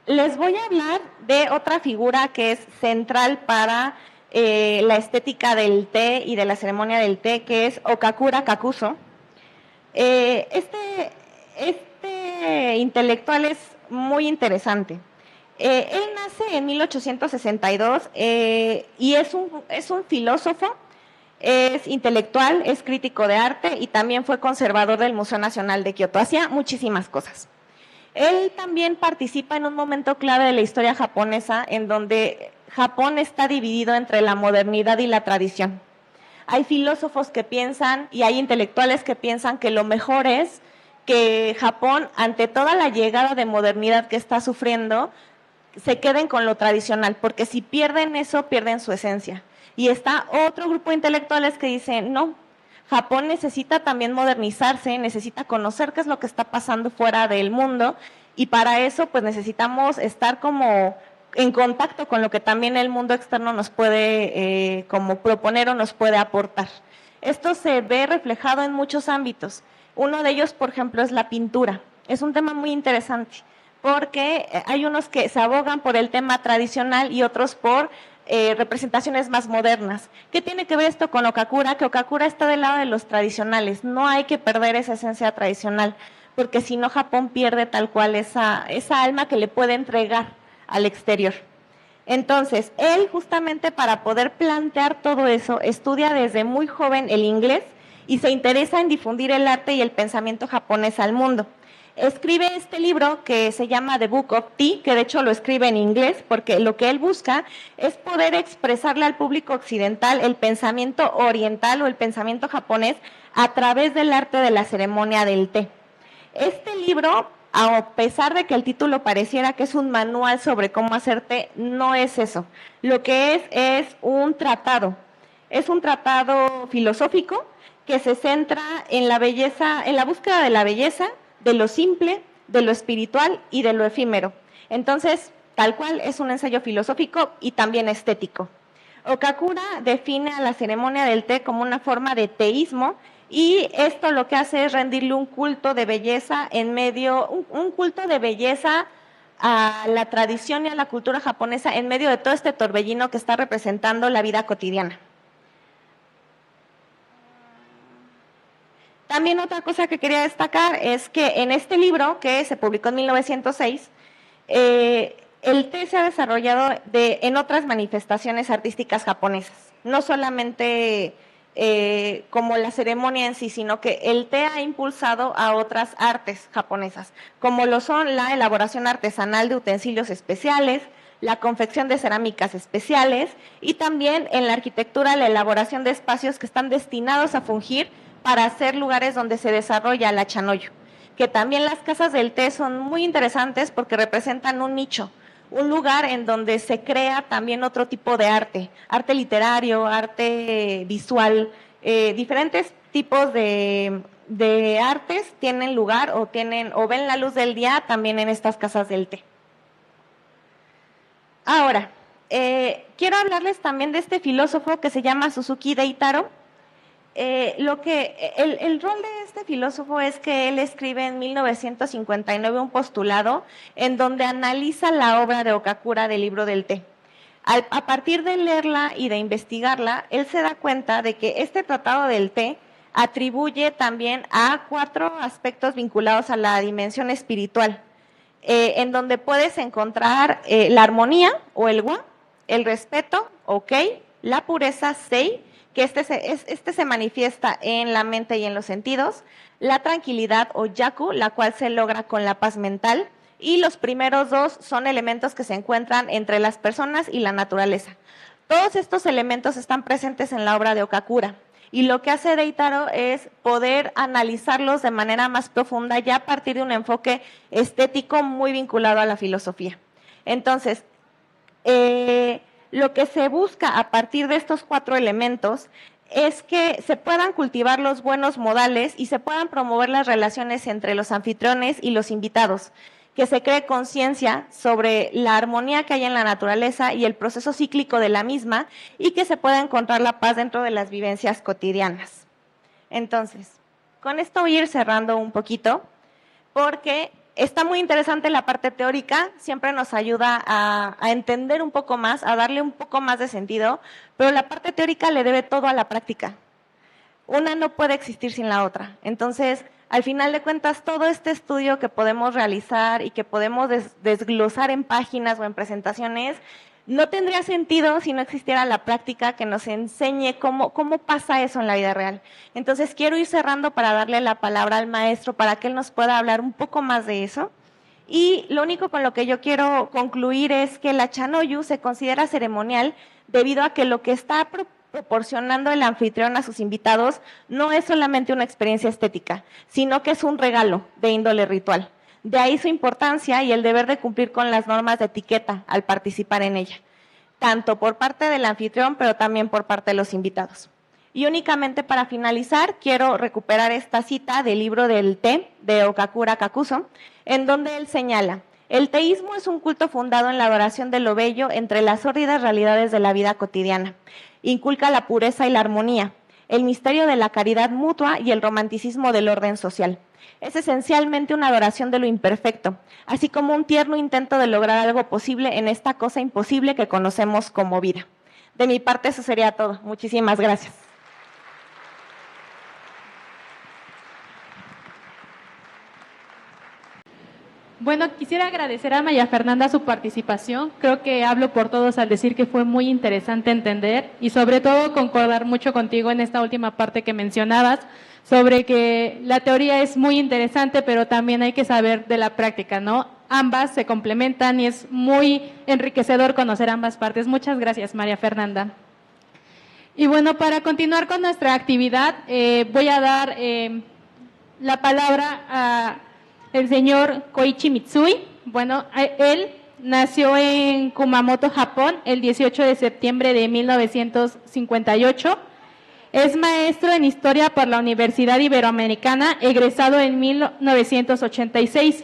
Speaker 4: les voy a hablar de otra figura que es central para la estética del té y de la ceremonia del té, que es Okakura Kakuzo. Este intelectual es muy interesante. Él nace en 1862 y es un filósofo, es intelectual, es crítico de arte y también fue conservador del Museo Nacional de Kioto. Hacía muchísimas cosas. Él también participa en un momento clave de la historia japonesa en donde Japón está dividido entre la modernidad y la tradición. Hay filósofos que piensan y hay intelectuales que piensan que lo mejor es que Japón, ante toda la llegada de modernidad que está sufriendo, se queden con lo tradicional, porque si pierden eso, pierden su esencia. Y está otro grupo de intelectuales que dicen, no, Japón necesita también modernizarse, necesita conocer qué es lo que está pasando fuera del mundo, y para eso pues necesitamos estar como en contacto con lo que también el mundo externo nos puede como proponer o nos puede aportar. Esto se ve reflejado en muchos ámbitos. Uno de ellos, por ejemplo, es la pintura. Es un tema muy interesante, porque hay unos que se abogan por el tema tradicional y otros por representaciones más modernas. ¿Qué tiene que ver esto con Okakura? Que Okakura está del lado de los tradicionales. No hay que perder esa esencia tradicional, porque si no Japón pierde tal cual esa alma que le puede entregar al exterior. Entonces, él justamente para poder plantear todo eso, estudia desde muy joven el inglés y se interesa en difundir el arte y el pensamiento japonés al mundo. Escribe este libro que se llama The Book of Tea, que de hecho lo escribe en inglés, porque lo que él busca es poder expresarle al público occidental el pensamiento oriental o el pensamiento japonés a través del arte de la ceremonia del té. Este libro, a pesar de que el título pareciera que es un manual sobre cómo hacer té, no es eso. Lo que es un tratado. Es un tratado filosófico que se centra en la belleza, en la búsqueda de la belleza, de lo simple, de lo espiritual y de lo efímero. Entonces, tal cual es un ensayo filosófico y también estético. Okakura define a la ceremonia del té como una forma de teísmo, y esto lo que hace es rendirle un culto de belleza un culto de belleza a la tradición y a la cultura japonesa en medio de todo este torbellino que está representando la vida cotidiana. También otra cosa que quería destacar es que en este libro, que se publicó en 1906, el té se ha desarrollado en otras manifestaciones artísticas japonesas, no solamente como la ceremonia en sí, sino que el té ha impulsado a otras artes japonesas, como lo son la elaboración artesanal de utensilios especiales, la confección de cerámicas especiales y también en la arquitectura la elaboración de espacios que están destinados a fungir para ser lugares donde se desarrolla la chanoyo, que también las casas del té son muy interesantes porque representan un nicho, un lugar en donde se crea también otro tipo de arte, arte literario, arte visual, diferentes tipos de artes tienen lugar o ven la luz del día también en estas casas del té. Ahora, quiero hablarles también de este filósofo que se llama Suzuki Deitaro. El rol de este filósofo es que él escribe en 1959 un postulado en donde analiza la obra de Okakura del libro del té. A partir de leerla y de investigarla, él se da cuenta de que este tratado del té atribuye también a 4 aspectos vinculados a la dimensión espiritual, en donde puedes encontrar la armonía o el wa, el respeto o kei, la pureza sei, que este se manifiesta en la mente y en los sentidos, la tranquilidad o yaku, la cual se logra con la paz mental, y los primeros 2 son elementos que se encuentran entre las personas y la naturaleza. Todos estos elementos están presentes en la obra de Okakura, y lo que hace Deitaro es poder analizarlos de manera más profunda ya a partir de un enfoque estético muy vinculado a la filosofía. Entonces, lo que se busca a partir de estos 4 elementos es que se puedan cultivar los buenos modales y se puedan promover las relaciones entre los anfitriones y los invitados, que se cree conciencia sobre la armonía que hay en la naturaleza y el proceso cíclico de la misma, y que se pueda encontrar la paz dentro de las vivencias cotidianas. Entonces, con esto voy a ir cerrando un poquito, porque está muy interesante la parte teórica, siempre nos ayuda a entender un poco más, a darle un poco más de sentido, pero la parte teórica le debe todo a la práctica. Una no puede existir sin la otra. Entonces, al final de cuentas, todo este estudio que podemos realizar y que podemos desglosar en páginas o en presentaciones, no tendría sentido si no existiera la práctica que nos enseñe cómo pasa eso en la vida real. Entonces, quiero ir cerrando para darle la palabra al maestro para que él nos pueda hablar un poco más de eso. Y lo único con lo que yo quiero concluir es que la Chanoyu se considera ceremonial debido a que lo que está proporcionando el anfitrión a sus invitados no es solamente una experiencia estética, sino que es un regalo de índole ritual. De ahí su importancia y el deber de cumplir con las normas de etiqueta al participar en ella, tanto por parte del anfitrión, pero también por parte de los invitados. Y únicamente para finalizar, quiero recuperar esta cita del libro del té de Okakura Kakuzo, en donde él señala: el teísmo es un culto fundado en la adoración de lo bello entre las sórdidas realidades de la vida cotidiana. Inculca la pureza y la armonía, el misterio de la caridad mutua y el romanticismo del orden social. Es esencialmente una adoración de lo imperfecto, así como un tierno intento de lograr algo posible en esta cosa imposible que conocemos como vida. De mi parte, eso sería todo. Muchísimas gracias.
Speaker 2: Bueno, quisiera agradecer a María Fernanda su participación. Creo que hablo por todos al decir que fue muy interesante entender y sobre todo concordar mucho contigo en esta última parte que mencionabas sobre que la teoría es muy interesante, pero también hay que saber de la práctica, ¿no? Ambas se complementan y es muy enriquecedor conocer ambas partes. Muchas gracias, María Fernanda. Y bueno, para continuar con nuestra actividad, voy a dar la palabra a el señor Koichi Mitsui. Bueno, él nació en Kumamoto, Japón, el 18 de septiembre de 1958. Es maestro en Historia por la Universidad Iberoamericana, egresado en 1986.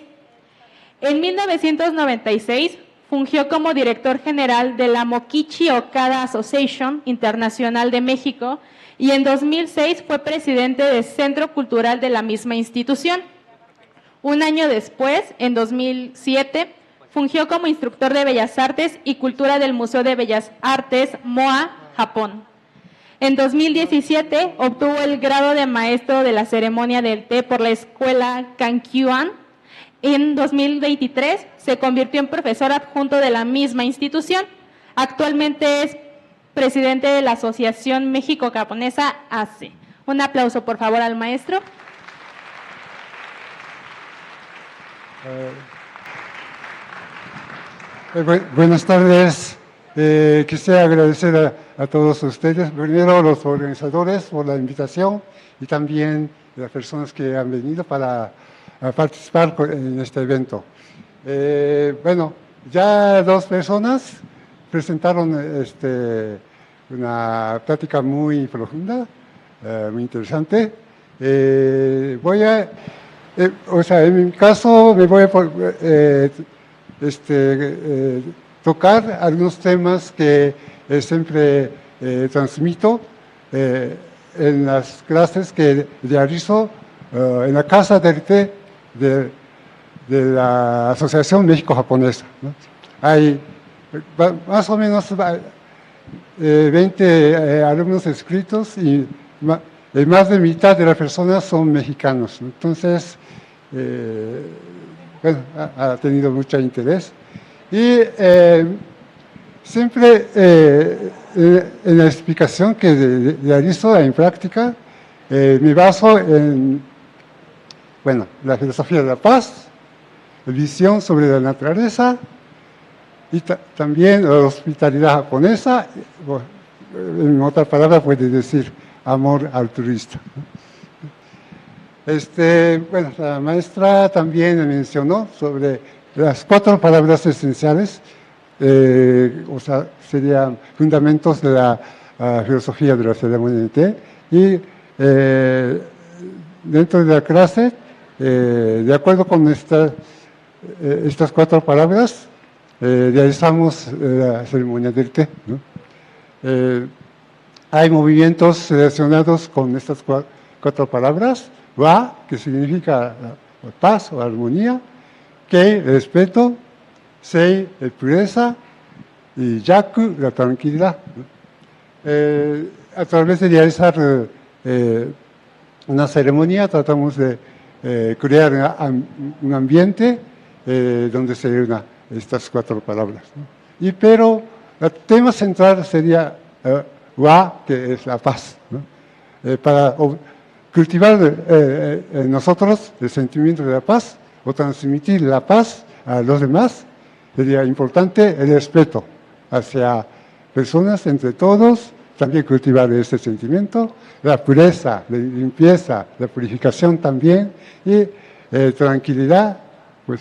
Speaker 2: En 1996 fungió como director general de la Mokichi Okada Association Internacional de México y en 2006 fue presidente del Centro Cultural de la misma institución. Un año después, en 2007, fungió como instructor de Bellas Artes y Cultura del Museo de Bellas Artes, MOA, Japón. En 2017, obtuvo el grado de maestro de la ceremonia del té por la escuela Kankyuan. En 2023, se convirtió en profesor adjunto de la misma institución. Actualmente es presidente de la Asociación México-Japonesa, ACE. Un aplauso, por favor, al maestro.
Speaker 5: Buenas tardes. Quisiera agradecer a todos ustedes, primero a los organizadores por la invitación y también a las personas que han venido para participar en este evento. Bueno, ya 2 personas presentaron una plática muy profunda, muy interesante. En mi caso me voy a tocar algunos temas que siempre transmito en las clases que realizo en la Casa del Té de la Asociación México-Japonesa, ¿no? Hay más o menos 20 alumnos inscritos y más de mitad de las personas son mexicanos, ¿no? Entonces, bueno, ha tenido mucho interés. Y siempre en la explicación que realizo en práctica, me baso en, bueno, la filosofía de la paz, la visión sobre la naturaleza y también la hospitalidad japonesa. Bueno, en otra palabra puede decir amor altruista. Bueno, la maestra también mencionó sobre las 4 palabras esenciales, o sea, serían fundamentos de la filosofía de la ceremonia de té. Y dentro de la clase, de acuerdo con estas 4 palabras, realizamos la ceremonia del té, ¿no? Hay movimientos relacionados con estas 4 palabras. Wa, que significa paz o armonía; Kei, respeto; Sei, pureza; y Yaku, la tranquilidad. A través de realizar una ceremonia tratamos de crear un ambiente donde se unan estas 4 palabras, ¿no? Pero el tema central sería Wa, que es la paz, ¿no? Para cultivar en nosotros el sentimiento de la paz o transmitir la paz a los demás, sería importante el respeto hacia personas, entre todos, también cultivar ese sentimiento, la pureza, la limpieza, la purificación también, y tranquilidad, pues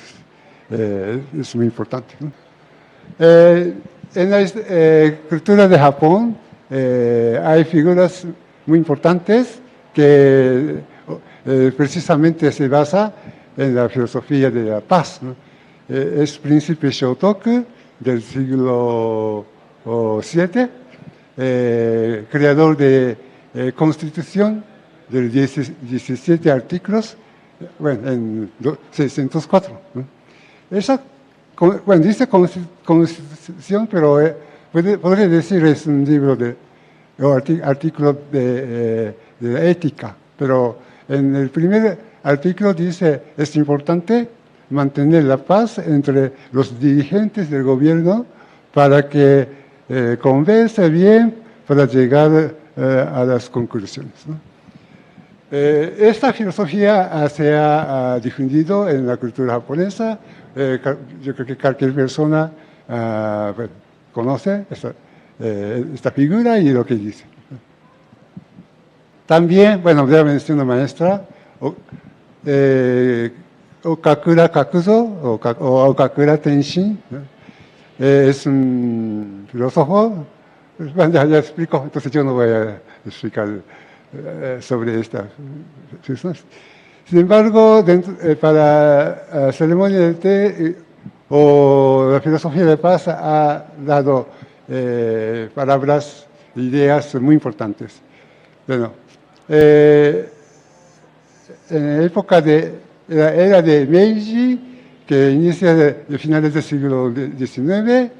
Speaker 5: es muy importante, ¿no? En la cultura de Japón hay figuras muy importantes que precisamente se basa en la filosofía de la paz, ¿no? Es príncipe Shotoku del siglo VII, creador de Constitución de 17 artículos, bueno, en 604, ¿no? Esa, bueno, dice Constitución, pero podría decir es un libro o artículo de ética, pero en el primer artículo dice: es importante mantener la paz entre los dirigentes del gobierno para que converse bien para llegar a las conclusiones, ¿no? Esta filosofía se ha difundido en la cultura japonesa. Yo creo que cualquier persona bueno, conoce esta figura y lo que dice. También, bueno, ya mencionó la maestra, Okakura Kakuzo o Okakura Tenshin, ¿no? Es un filósofo. Bueno, ya explico, entonces yo no voy a explicar sobre esta. Sin embargo, para la ceremonia del té o la filosofía de paz ha dado palabras, ideas muy importantes. Bueno, en la época de la era de Meiji, que inicia de finales del siglo XIX,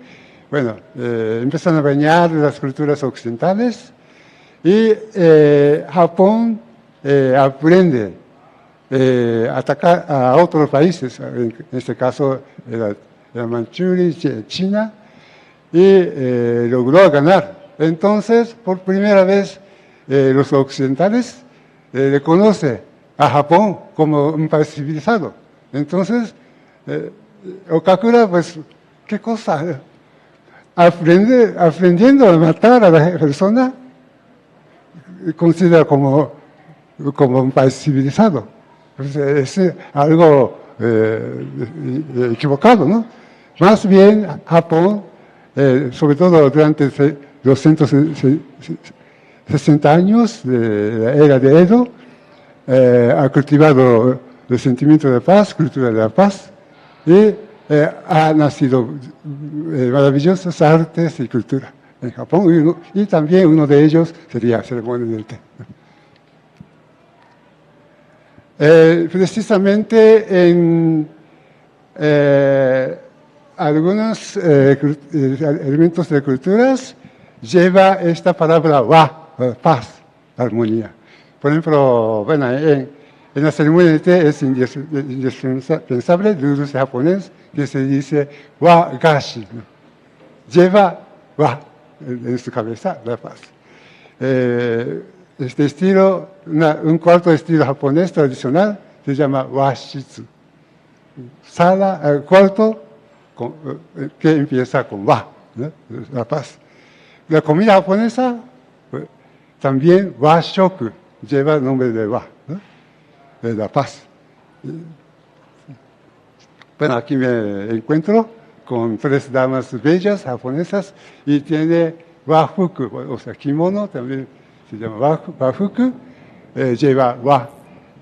Speaker 5: bueno, empiezan a bañar las culturas occidentales y Japón aprende a atacar a otros países, en este caso era Manchuria, China, y logró ganar. Entonces, por primera vez, los occidentales reconocen a Japón como un país civilizado. Entonces, Okakura, pues, ¿qué cosa? Aprendiendo a matar a la persona, considera como un país civilizado. Entonces, es algo equivocado, ¿no? Más bien, Japón, sobre todo durante los 160 años de la era de Edo, ha cultivado el sentimiento de paz, cultura de la paz, y ha nacido maravillosas artes y cultura en Japón, y también uno de ellos sería ceremonia del té. Precisamente en algunos elementos de culturas lleva esta palabra wa, paz, armonía. Por ejemplo, bueno, en la ceremonia de té es indispensable del uso japonés que se dice wa gashi, ¿no? Lleva wa en su cabeza, la paz. Este estilo, un cuarto estilo japonés tradicional se llama washitsu. Sala, cuarto que empieza con wa, ¿no? La paz. La comida japonesa también washoku lleva el nombre de wa, ¿no? De la paz. Bueno, aquí me encuentro con 3 damas bellas japonesas y tiene wafuku, o sea, kimono también se llama wafuku, lleva wa.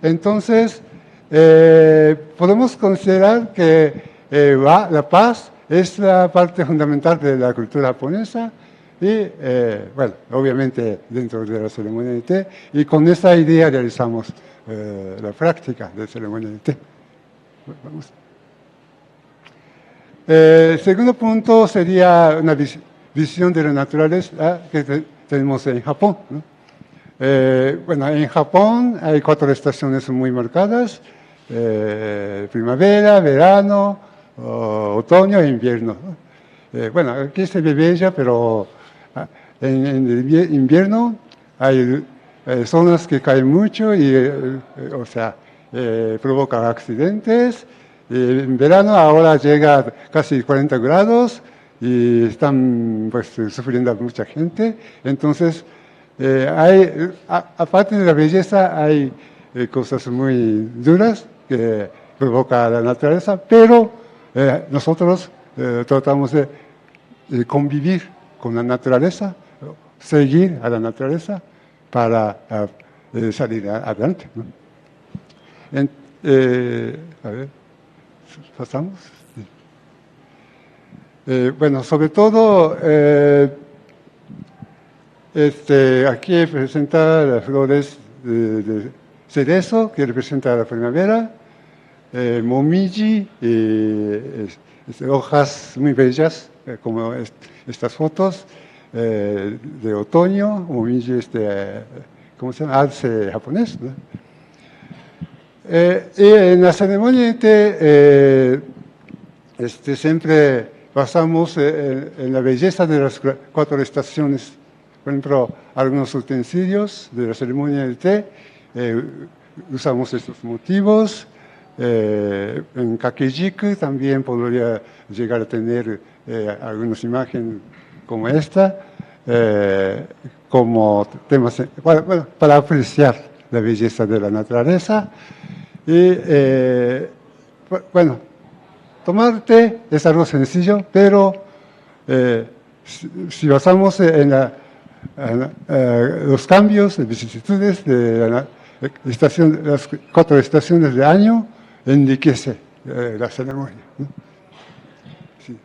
Speaker 5: Entonces, podemos considerar que wa, la paz, es la parte fundamental de la cultura japonesa y, bueno, obviamente dentro de la ceremonia de té, y con esa idea realizamos la práctica de ceremonia de té. Vamos. Segundo punto sería una visión de la naturaleza que tenemos en Japón, ¿no? Bueno, en Japón hay 4 estaciones muy marcadas: primavera, verano, otoño e invierno, ¿no? Bueno, aquí se ve bella, pero en el invierno hay zonas que caen mucho y, o sea, provoca accidentes. En verano ahora llega a casi 40 grados y están pues sufriendo mucha gente. Entonces, aparte de la belleza, hay cosas muy duras que provoca la naturaleza, pero nosotros tratamos de convivir con la naturaleza, seguir a la naturaleza para salir adelante, ¿no? A ver, pasamos. Bueno, sobre todo, aquí presenta las flores de cerezo, que representa la primavera, momiji, hojas muy bellas, como estas fotos, de otoño, momiji, ¿cómo se llama? Alce japonés, ¿no? Y en la ceremonia de té, siempre basamos en la belleza de las 4 estaciones. Por ejemplo, algunos utensilios de la ceremonia de té, usamos estos motivos. En Kakejiku también podría llegar a tener algunas imágenes como esta, como temas, bueno, para apreciar la belleza de la naturaleza. Y, bueno, tomar té es algo sencillo, pero si basamos en los cambios, las vicisitudes de las 4 estaciones del año, enriquece la ceremonia, ¿no? Sí.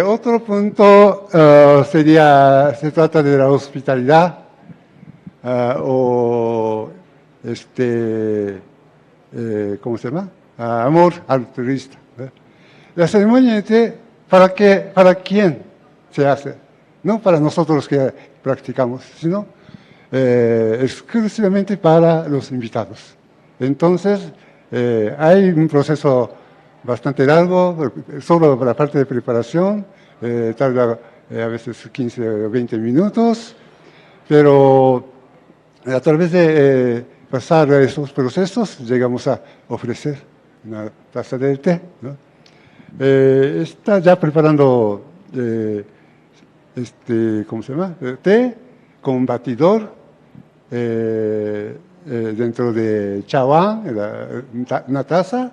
Speaker 5: Otro punto se trata de la hospitalidad, o ¿cómo se llama? Amor altruista, ¿no? La ceremonia de té, ¿para quién se hace? No para nosotros que practicamos, sino exclusivamente para los invitados. Entonces, hay un proceso bastante largo, solo la parte de preparación, tarda a veces 15 o 20 minutos, pero a través de pasar esos procesos llegamos a ofrecer una taza de té, ¿no? Está ya preparando ¿cómo se llama? Té con batidor dentro de chawan, una taza,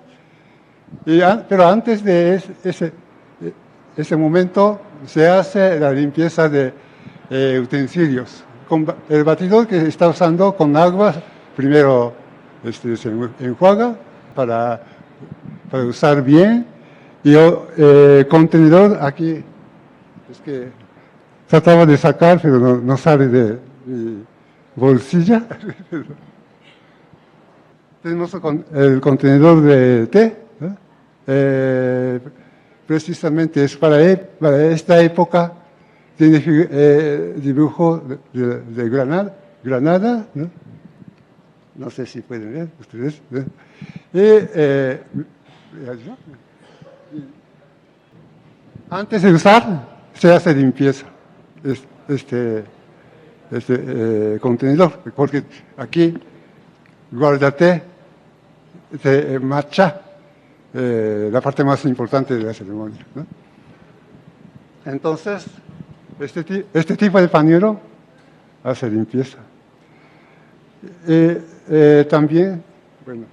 Speaker 5: pero antes de ese momento se hace la limpieza de utensilios. El batidor que está usando con agua, primero se enjuaga para para usar bien. Y contenedor, aquí, es que trataba de sacar, pero no sale de mi bolsilla. Tenemos el contenedor de té, ¿no? Precisamente es para esta época. Tiene dibujo de Granada, ¿no? No sé si pueden ver ustedes, ¿no? Antes de usar, se hace limpieza este contenedor, porque aquí guárdate de matcha, la parte más importante de la ceremonia, ¿no? Entonces, este tipo de pañuelo hace limpieza. También, bueno,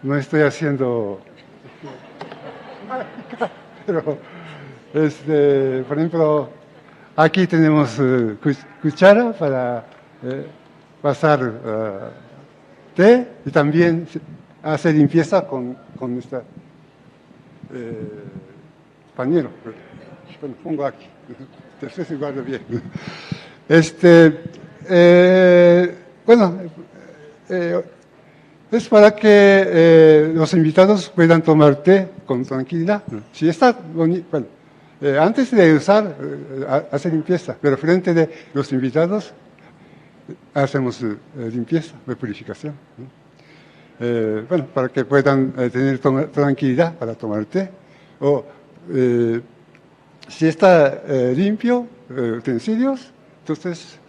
Speaker 5: no estoy haciendo, pero, por ejemplo, aquí tenemos cuchara para pasar té y también hace limpieza con este pañuelo. Bueno, pongo aquí, después se guarda bien. Bueno, es para que los invitados puedan tomar té con tranquilidad. Si está bonito, bueno, antes de usar, hace limpieza, pero frente de los invitados hacemos limpieza, purificación. Bueno, para que puedan tener tranquilidad para tomar té. O si está limpio, utensilios, entonces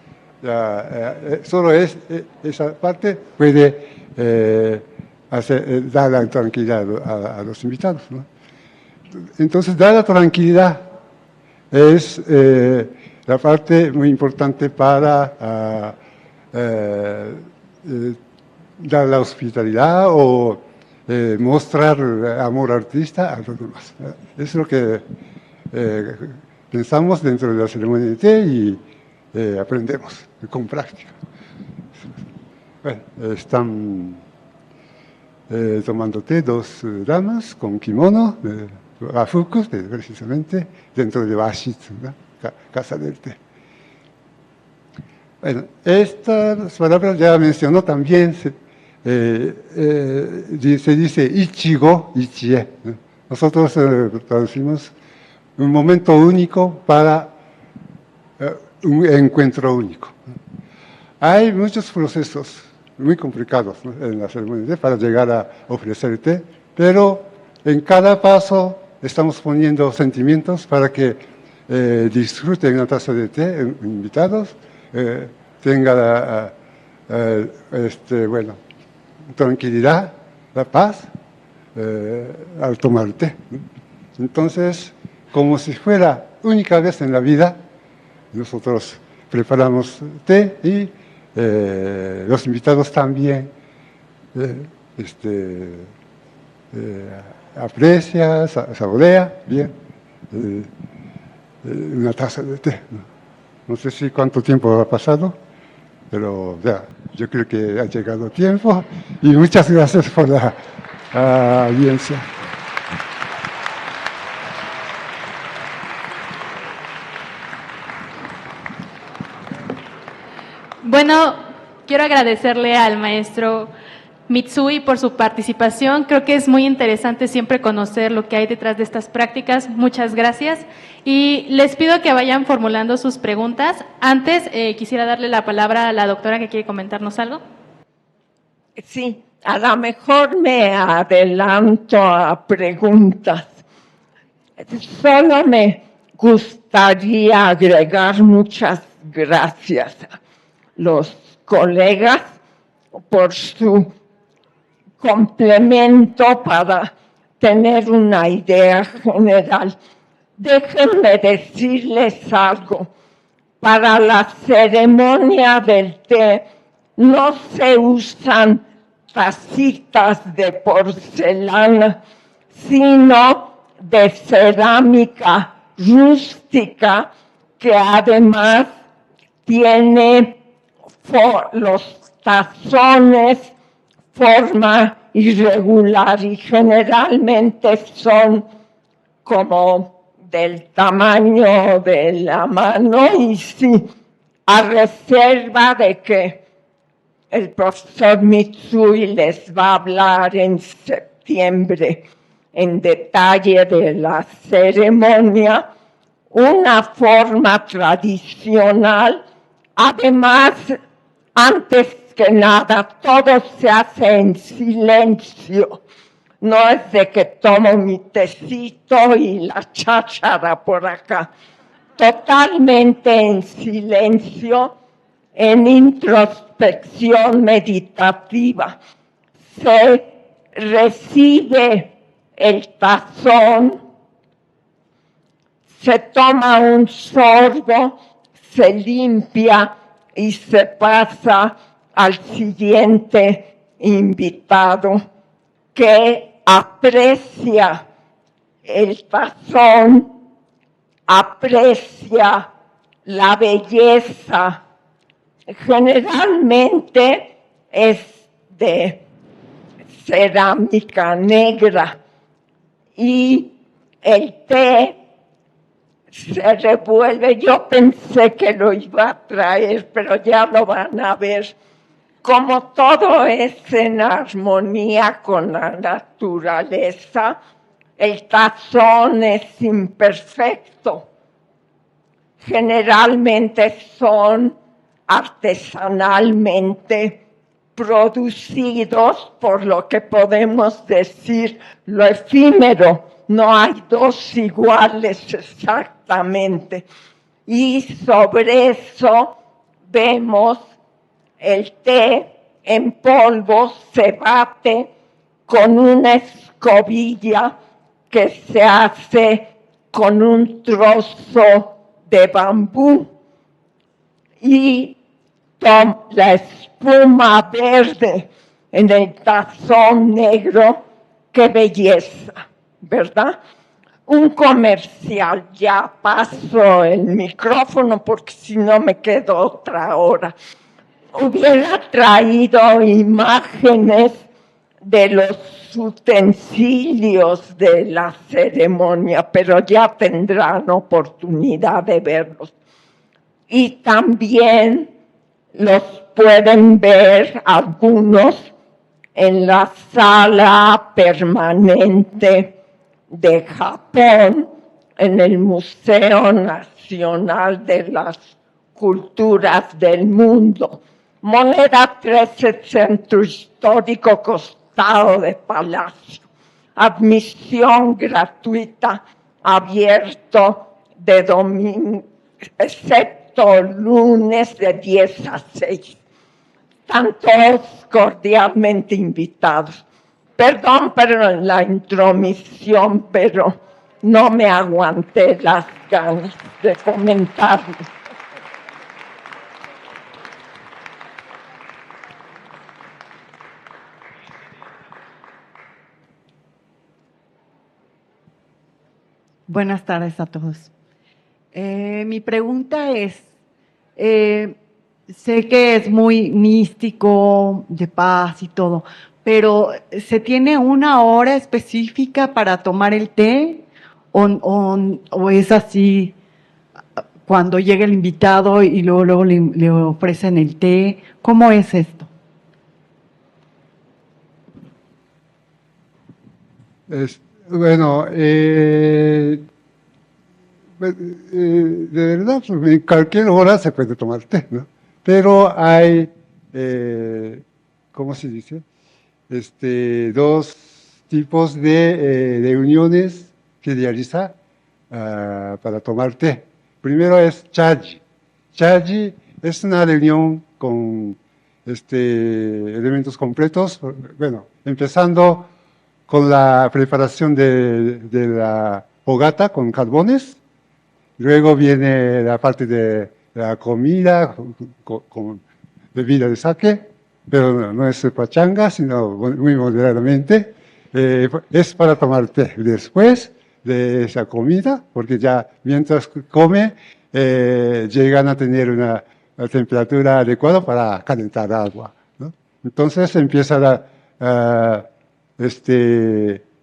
Speaker 5: solo esa parte puede dar la tranquilidad a los invitados, ¿no? Entonces, dar la tranquilidad es la parte muy importante para dar la hospitalidad o mostrar amor artista a los demás. Es lo que pensamos dentro de la ceremonia de té y aprendemos con práctica. Bueno, están tomando té dos damas con kimono, afucos, precisamente, dentro de Bashitsu, ¿no? Casa del té. Bueno, estas palabras ya mencionó también, se dice ichigo, ichie, ¿no? Nosotros traducimos un momento único para un encuentro único. Hay muchos procesos muy complicados, ¿no?, en la ceremonia de té para llegar a ofrecer té, pero en cada paso estamos poniendo sentimientos para que disfruten una taza de té, invitados, tenga bueno, tranquilidad, la paz al tomar té, ¿no? Entonces, como si fuera única vez en la vida, nosotros preparamos té y los invitados también aprecia, saborea bien una taza de té. No sé si cuánto tiempo ha pasado, pero ya, yo creo que ha llegado tiempo y muchas gracias por la audiencia.
Speaker 2: Bueno, quiero agradecerle al maestro Mitsui por su participación. Creo que es muy interesante siempre conocer lo que hay detrás de estas prácticas. Muchas gracias. Y les pido que vayan formulando sus preguntas. Antes, quisiera darle la palabra a la doctora que quiere comentarnos algo.
Speaker 3: Sí, a lo mejor me adelanto a preguntas. Solo me gustaría agregar muchas gracias a los colegas por su complemento para tener una idea general. Déjenme decirles algo. Para la ceremonia del té no se usan tacitas de porcelana, sino de cerámica rústica que además tiene los tazones forma irregular y generalmente son como del tamaño de la mano y sí, a reserva de que el profesor Mitsui les va a hablar en septiembre en detalle de la ceremonia, una forma tradicional. Además, antes que nada, todo se hace en silencio. No es de que tomo mi tecito y la cháchara por acá. Totalmente en silencio, en introspección meditativa. Se recibe el tazón, se toma un sorbo, se limpia y se pasa al siguiente invitado que aprecia el tazón, aprecia la belleza. Generalmente es de cerámica negra y el té se revuelve. Yo pensé que lo iba a traer, pero ya lo van a ver. Como todo es en armonía con la naturaleza, el tazón es imperfecto. Generalmente son artesanalmente producidos, por lo que podemos decir lo efímero. No hay dos iguales exactamente. Y sobre eso vemos el té en polvo, se bate con una escobilla que se hace con un trozo de bambú y la espuma verde en el tazón negro. ¡Qué belleza! ¿Verdad? Un comercial, ya paso el micrófono porque si no me quedo otra hora. Hubiera traído imágenes de los utensilios de la ceremonia, pero ya tendrán oportunidad de verlos. Y también los pueden ver algunos en la sala permanente de Japón, en el Museo Nacional de las Culturas del Mundo. Moneda 13, Centro Histórico, costado de Palacio. Admisión gratuita, abierto de domingo, excepto lunes de 10 a 6. Están todos cordialmente invitados. Perdón por la intromisión, pero no me aguanté las ganas de comentarlo.
Speaker 6: Buenas tardes a todos. Mi pregunta es, sé que es muy místico, de paz y todo, pero ¿se tiene una hora específica para tomar el té o es así cuando llega el invitado y luego le ofrecen el té? ¿Cómo es esto?
Speaker 5: Bueno, de verdad, pues, en cualquier hora se puede tomar té, ¿no? Pero hay, ¿cómo se dice? Dos tipos de reuniones que realiza para tomar té. Primero es chaji. Chaji es una reunión con elementos completos, bueno, empezando con la preparación de la fogata con carbones. Luego viene la parte de la comida con bebida de sake, pero no es pachanga, sino muy moderadamente. Es para tomar té. Después de esa comida, porque ya mientras come, llegan a tener una temperatura adecuada para calentar agua, ¿no? Entonces empieza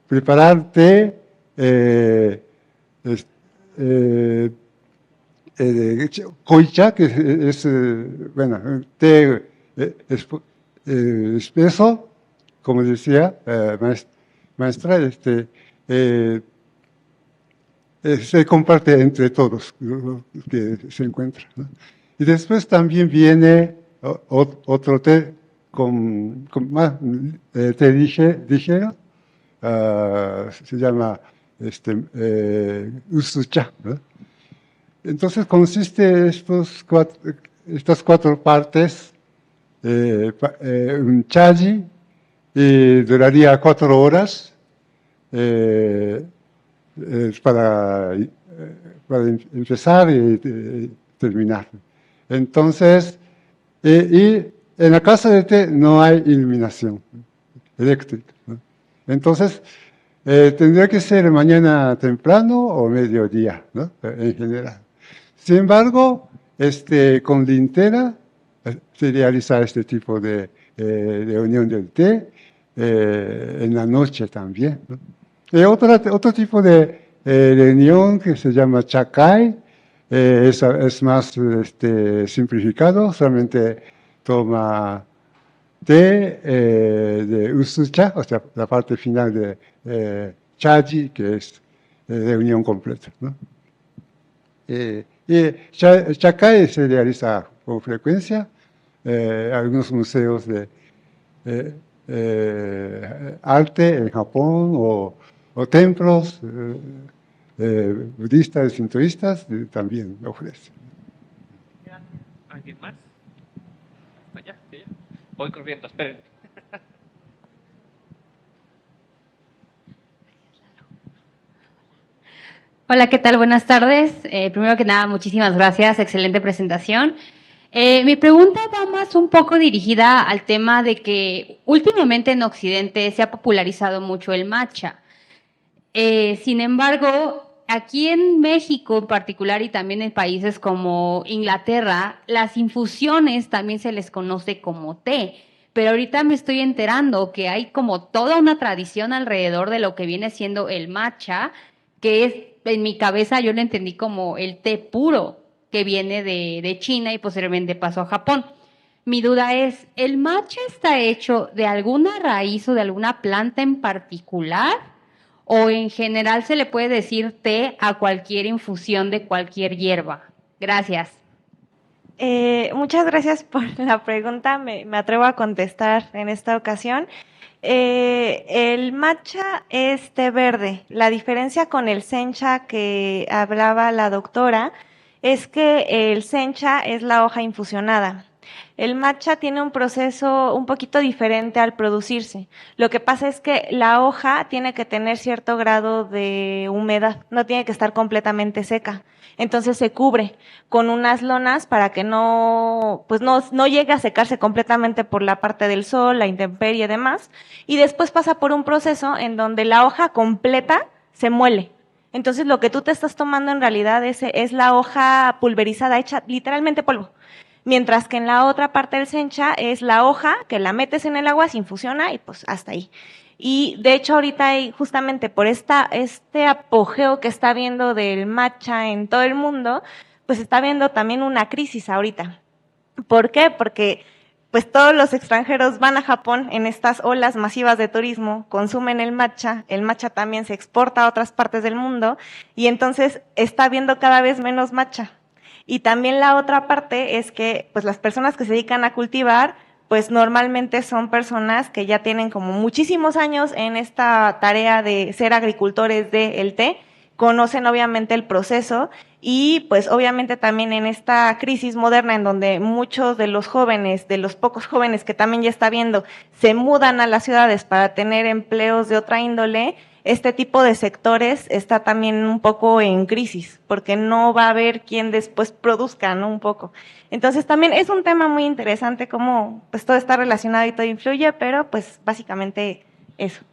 Speaker 5: preparar té, koicha, que es, bueno, té espeso, como decía maestra, se comparte entre todos los que se encuentran, ¿no? Y después también viene otro té con más té ligero, se llama usucha, ¿no? Entonces consiste estas cuatro partes, un chaji, duraría 4 horas para empezar y terminar. Entonces, y en la casa de té no hay iluminación eléctrica, ¿no? Entonces, tendría que ser mañana temprano o mediodía, ¿no? En general. Sin embargo, con linterna se realiza este tipo de reunión del té, en la noche también, ¿no? Y otro tipo de reunión que se llama chakai, es más simplificado, solamente toma té de usucha, o sea, la parte final de chaji, que es reunión completa, ¿no? Y chakai se realiza con frecuencia, algunos museos de arte en Japón o templos budistas, sintoístas, también ofrecen.
Speaker 1: ¿Alguien más? Allá, allá. Voy corriendo, esperen.
Speaker 7: Hola, ¿qué tal? Buenas tardes. Primero que nada, muchísimas gracias. Excelente presentación. Mi pregunta va más un poco dirigida al tema de que últimamente en Occidente se ha popularizado mucho el matcha. Sin embargo, aquí en México en particular y también en países como Inglaterra, las infusiones también se les conoce como té. Pero ahorita me estoy enterando que hay como toda una tradición alrededor de lo que viene siendo el matcha, que es, en mi cabeza yo lo entendí como el té puro que viene de China y posteriormente pasó a Japón. Mi duda es, ¿el matcha está hecho de alguna raíz o de alguna planta en particular? ¿O en general se le puede decir té a cualquier infusión de cualquier hierba? Gracias.
Speaker 4: Muchas gracias por la pregunta. Me atrevo a contestar en esta ocasión. El matcha es té verde. La diferencia con el sencha que hablaba la doctora es que el sencha es la hoja infusionada. El matcha tiene un proceso un poquito diferente al producirse. Lo que pasa es que la hoja tiene que tener cierto grado de humedad, no tiene que estar completamente seca. Entonces se cubre con unas lonas para que no llegue a secarse completamente por la parte del sol, la intemperie y demás. Y después pasa por un proceso en donde la hoja completa se muele. Entonces lo que tú te estás tomando en realidad es la hoja pulverizada, hecha literalmente polvo. Mientras que en la otra parte del sencha es la hoja que la metes en el agua, se infusiona y pues hasta ahí. Y de hecho ahorita hay justamente por este apogeo que está habiendo del matcha en todo el mundo, pues está habiendo también una crisis ahorita. ¿Por qué? Porque pues todos los extranjeros van a Japón en estas olas masivas de turismo, consumen el matcha también se exporta a otras partes del mundo y entonces está habiendo cada vez menos matcha. Y también la otra parte es que pues las personas que se dedican a cultivar, pues normalmente son personas que ya tienen como muchísimos años en esta tarea de ser agricultores del té, conocen obviamente el proceso y pues obviamente también en esta crisis moderna en donde muchos de los jóvenes, de los pocos jóvenes que también ya está viendo, se mudan a las ciudades para tener empleos de otra índole, este tipo de sectores está también un poco en crisis, porque no va a haber quien después produzca, ¿no? Un poco. Entonces también es un tema muy interesante cómo pues todo está relacionado y todo influye, pero pues básicamente eso.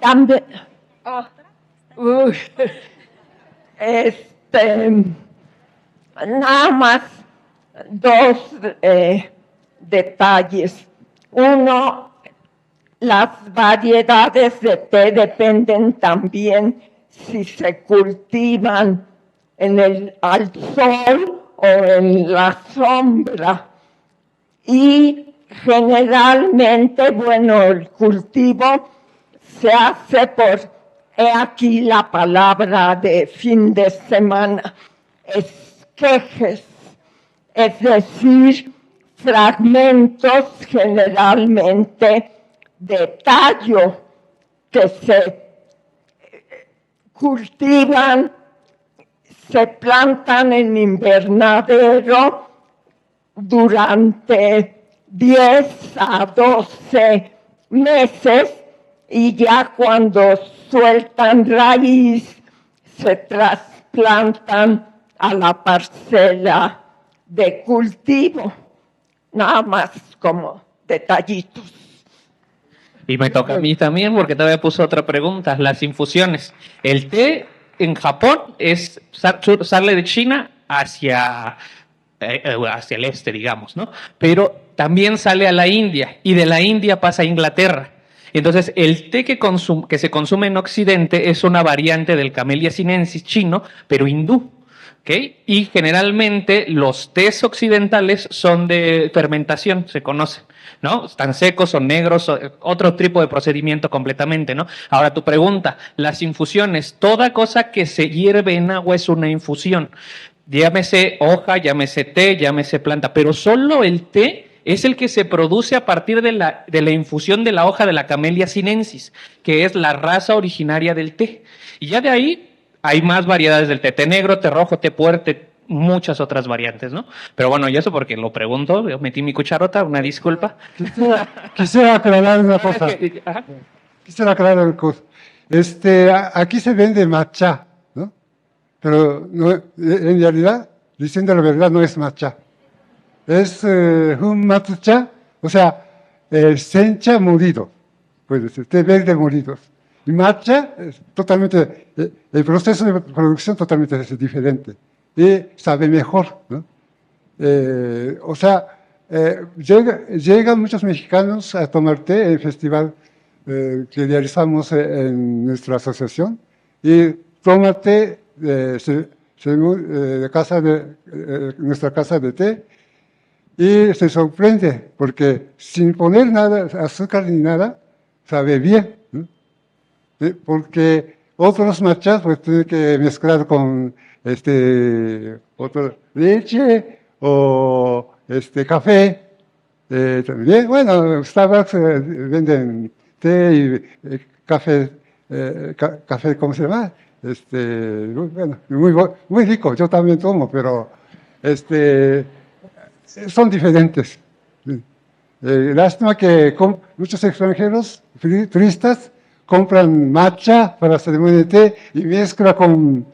Speaker 3: También, nada más 2 detalles. Uno, las variedades de té dependen también si se cultivan al sol o en la sombra. Y generalmente, bueno, el cultivo se hace he aquí la palabra de fin de semana, esquejes, es decir, fragmentos generalmente de tallo que se cultivan, se plantan en invernadero durante 10 a 12 meses y ya cuando sueltan raíz se trasplantan a la parcela de cultivo, nada más como detallitos.
Speaker 1: Y me toca a mí también porque todavía puso otra pregunta, las infusiones. El té en Japón sale de China hacia el este, digamos, ¿no? Pero también sale a la India y de la India pasa a Inglaterra. Entonces, el té que se consume en Occidente es una variante del Camellia sinensis chino, pero hindú. ¿Okay? Y generalmente los tés occidentales son de fermentación, se conocen, ¿no? Están secos, son negros, otro tipo de procedimiento completamente, ¿no? Ahora tu pregunta, las infusiones, toda cosa que se hierve en agua es una infusión. Llámese hoja, llámese té, llámese planta, pero solo el té es el que se produce a partir de la infusión de la hoja de la Camellia sinensis, que es la raza originaria del té. Y ya de ahí hay más variedades del té, té negro, té rojo, té puerto, muchas otras variantes, ¿no? Pero bueno, y eso porque lo pregunto, yo metí mi cucharota, una disculpa.
Speaker 5: Quisiera aclarar una cosa. Quisiera aclarar una cosa. Aquí se vende matcha, ¿no? Pero no, en realidad, diciendo la verdad, no es matcha. Es un matcha, o sea, sencha molido, puede ser, té verde molido. Y matcha es totalmente, el proceso de producción totalmente es diferente y sabe mejor, ¿no? O sea, llegan muchos mexicanos a tomar té en el festival que realizamos en nuestra asociación y toman té de nuestra casa de té y se sorprende porque sin poner nada, azúcar ni nada, sabe bien, ¿no? Porque otros matchas pues tienen que mezclar con leche o café. También, bueno, Starbucks venden té y café, café, ¿cómo se llama? Bueno, muy rico, yo también tomo, pero son diferentes. Lástima que muchos extranjeros, turistas, compran matcha para ceremonia de té y mezcla con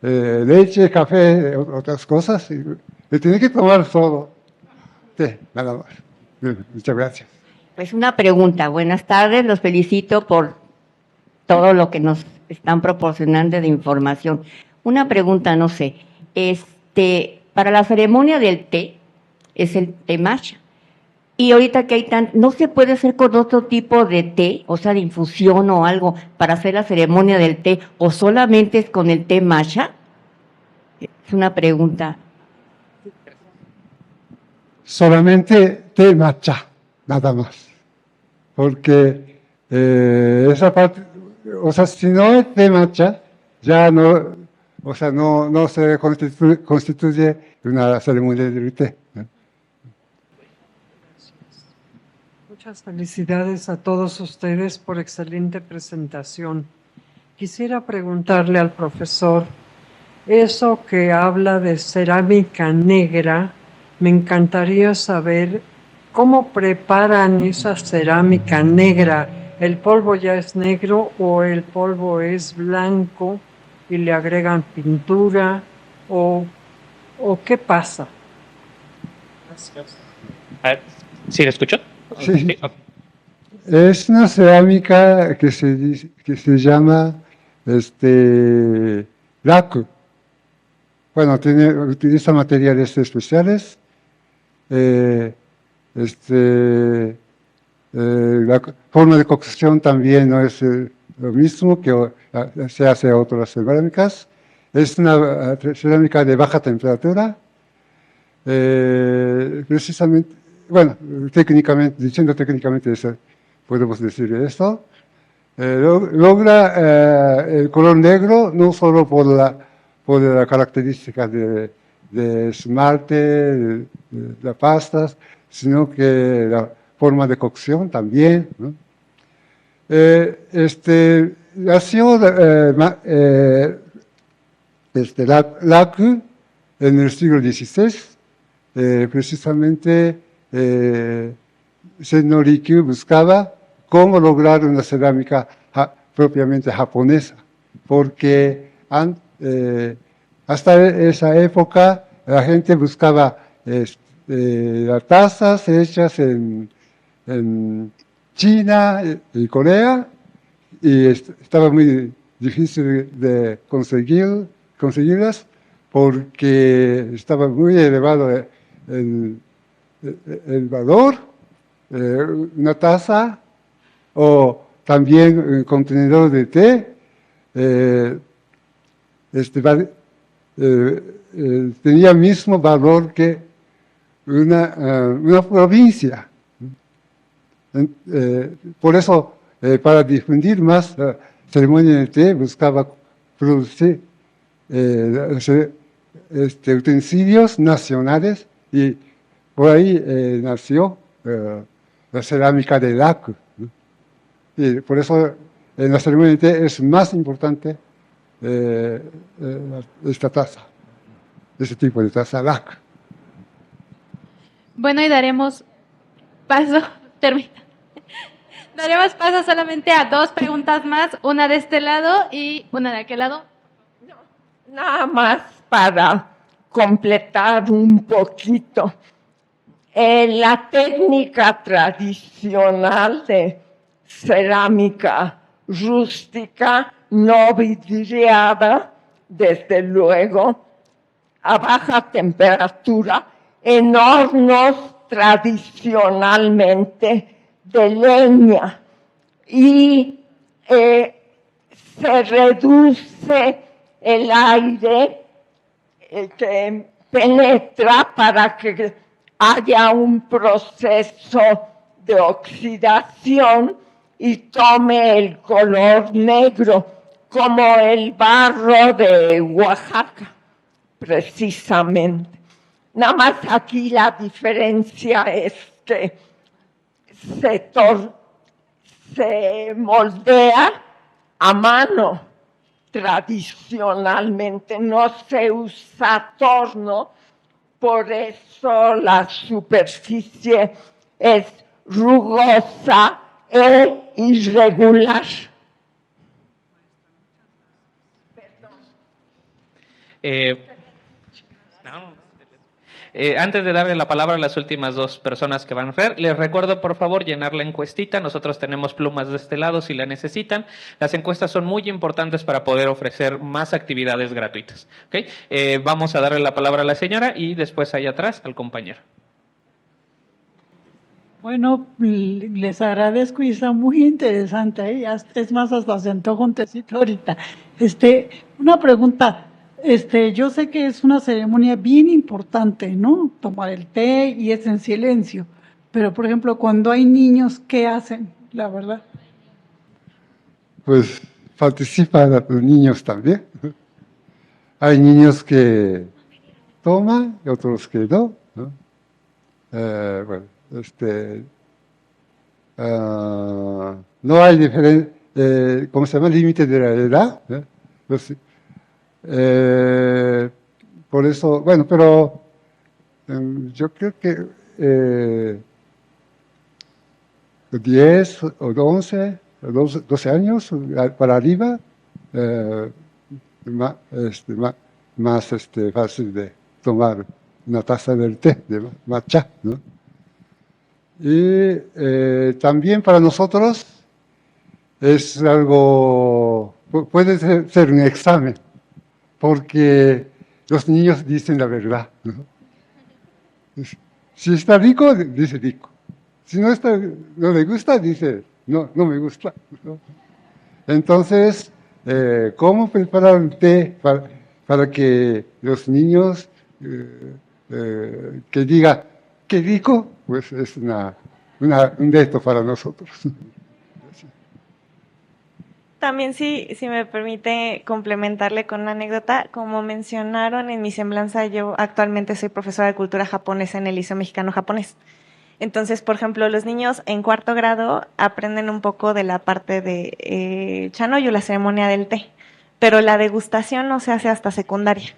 Speaker 5: leche, café, otras cosas. Y tiene que tomar solo té, nada más. Muchas gracias.
Speaker 8: Pues una pregunta. Buenas tardes, los felicito por todo lo que nos están proporcionando de información. Una pregunta, no sé, para la ceremonia del té, es el té matcha. Y ahorita que ¿no se puede hacer con otro tipo de té, o sea, de infusión o algo, para hacer la ceremonia del té, o solamente es con el té matcha? Es una pregunta.
Speaker 5: Solamente té matcha, nada más. Porque esa parte, o sea, si no es té matcha, ya no, o sea, no se constituye una ceremonia del té, ¿no?
Speaker 9: Muchas felicidades a todos ustedes por excelente presentación. Quisiera preguntarle al profesor, eso que habla de cerámica negra, me encantaría saber cómo preparan esa cerámica negra. ¿El polvo ya es negro o el polvo es blanco y le agregan pintura o qué pasa?
Speaker 1: Gracias. ¿Sí le escuchó?
Speaker 5: Sí. Es una cerámica que se llama laco. Bueno, utiliza materiales especiales. La forma de cocción también no es lo mismo que se hace a otras cerámicas. Es una cerámica de baja temperatura. Precisamente, bueno, técnicamente podemos decir esto. Logra el color negro no solo por la característica de esmalte, de las pastas, sino que la forma de cocción también, ¿no? Nació Laku en el siglo XVI, precisamente Senno Rikyu buscaba cómo lograr una cerámica propiamente japonesa, porque hasta esa época la gente buscaba las tazas hechas en China y Corea, y estaba muy difícil de conseguirlas porque estaba muy elevado el valor, una taza o también un contenedor de té, tenía el mismo valor que una provincia. Por eso, para difundir más la ceremonia del té, buscaba producir utensilios nacionales, y por ahí nació la cerámica de Laku, ¿no? Y por eso en la ceremonia del té es más importante esta taza, ese tipo de taza Laku.
Speaker 2: Bueno, y daremos paso, termina. Daremos paso solamente a 2 preguntas más, una de este lado y una de aquel lado.
Speaker 3: Nada más para completar un poquito. La técnica tradicional de cerámica rústica, no vidriada, desde luego, a baja temperatura, en hornos tradicionalmente de leña, y se reduce el aire que penetra para que haya un proceso de oxidación y tome el color negro, como el barro de Oaxaca, precisamente. Nada más aquí la diferencia es que se moldea a mano tradicionalmente, no se usa torno, por eso la superficie es rugosa e irregular.
Speaker 1: Antes de darle la palabra a las últimas 2 personas que van a hacer, les recuerdo por favor llenar la encuestita. Nosotros tenemos plumas de este lado si la necesitan. Las encuestas son muy importantes para poder ofrecer más actividades gratuitas. ¿Okay? Vamos a darle la palabra a la señora y después allá atrás al compañero.
Speaker 10: Bueno, les agradezco y está muy interesante. Es más, hasta se antoja un tecito ahorita. Una pregunta. Yo sé que es una ceremonia bien importante, ¿no? Tomar el té y es en silencio. Pero, por ejemplo, cuando hay niños, ¿qué hacen? La verdad.
Speaker 5: Pues participan los niños también. Hay niños que toman y otros que no, ¿no? Bueno, no hay ¿cómo se llama? Límite de la edad, ¿eh? Pues, por eso, bueno, pero yo creo que 10 o 11, 12 años para arriba, más fácil de tomar una taza del té, de matcha, ¿no? Y también para nosotros es algo, puede ser un examen, porque los niños dicen la verdad, ¿no? Si está rico, dice rico. Si no, no le gusta, dice, no, no me gusta, ¿no? Entonces, ¿cómo preparar el té para que los niños que diga, qué rico? Pues es un reto para nosotros.
Speaker 11: También si me permite complementarle con una anécdota, como mencionaron en mi semblanza, yo actualmente soy profesora de cultura japonesa en el Liceo Mexicano Japonés. Entonces, por ejemplo, los niños en 4º grado aprenden un poco de la parte de Chanoyu, la ceremonia del té, pero la degustación no se hace hasta secundaria.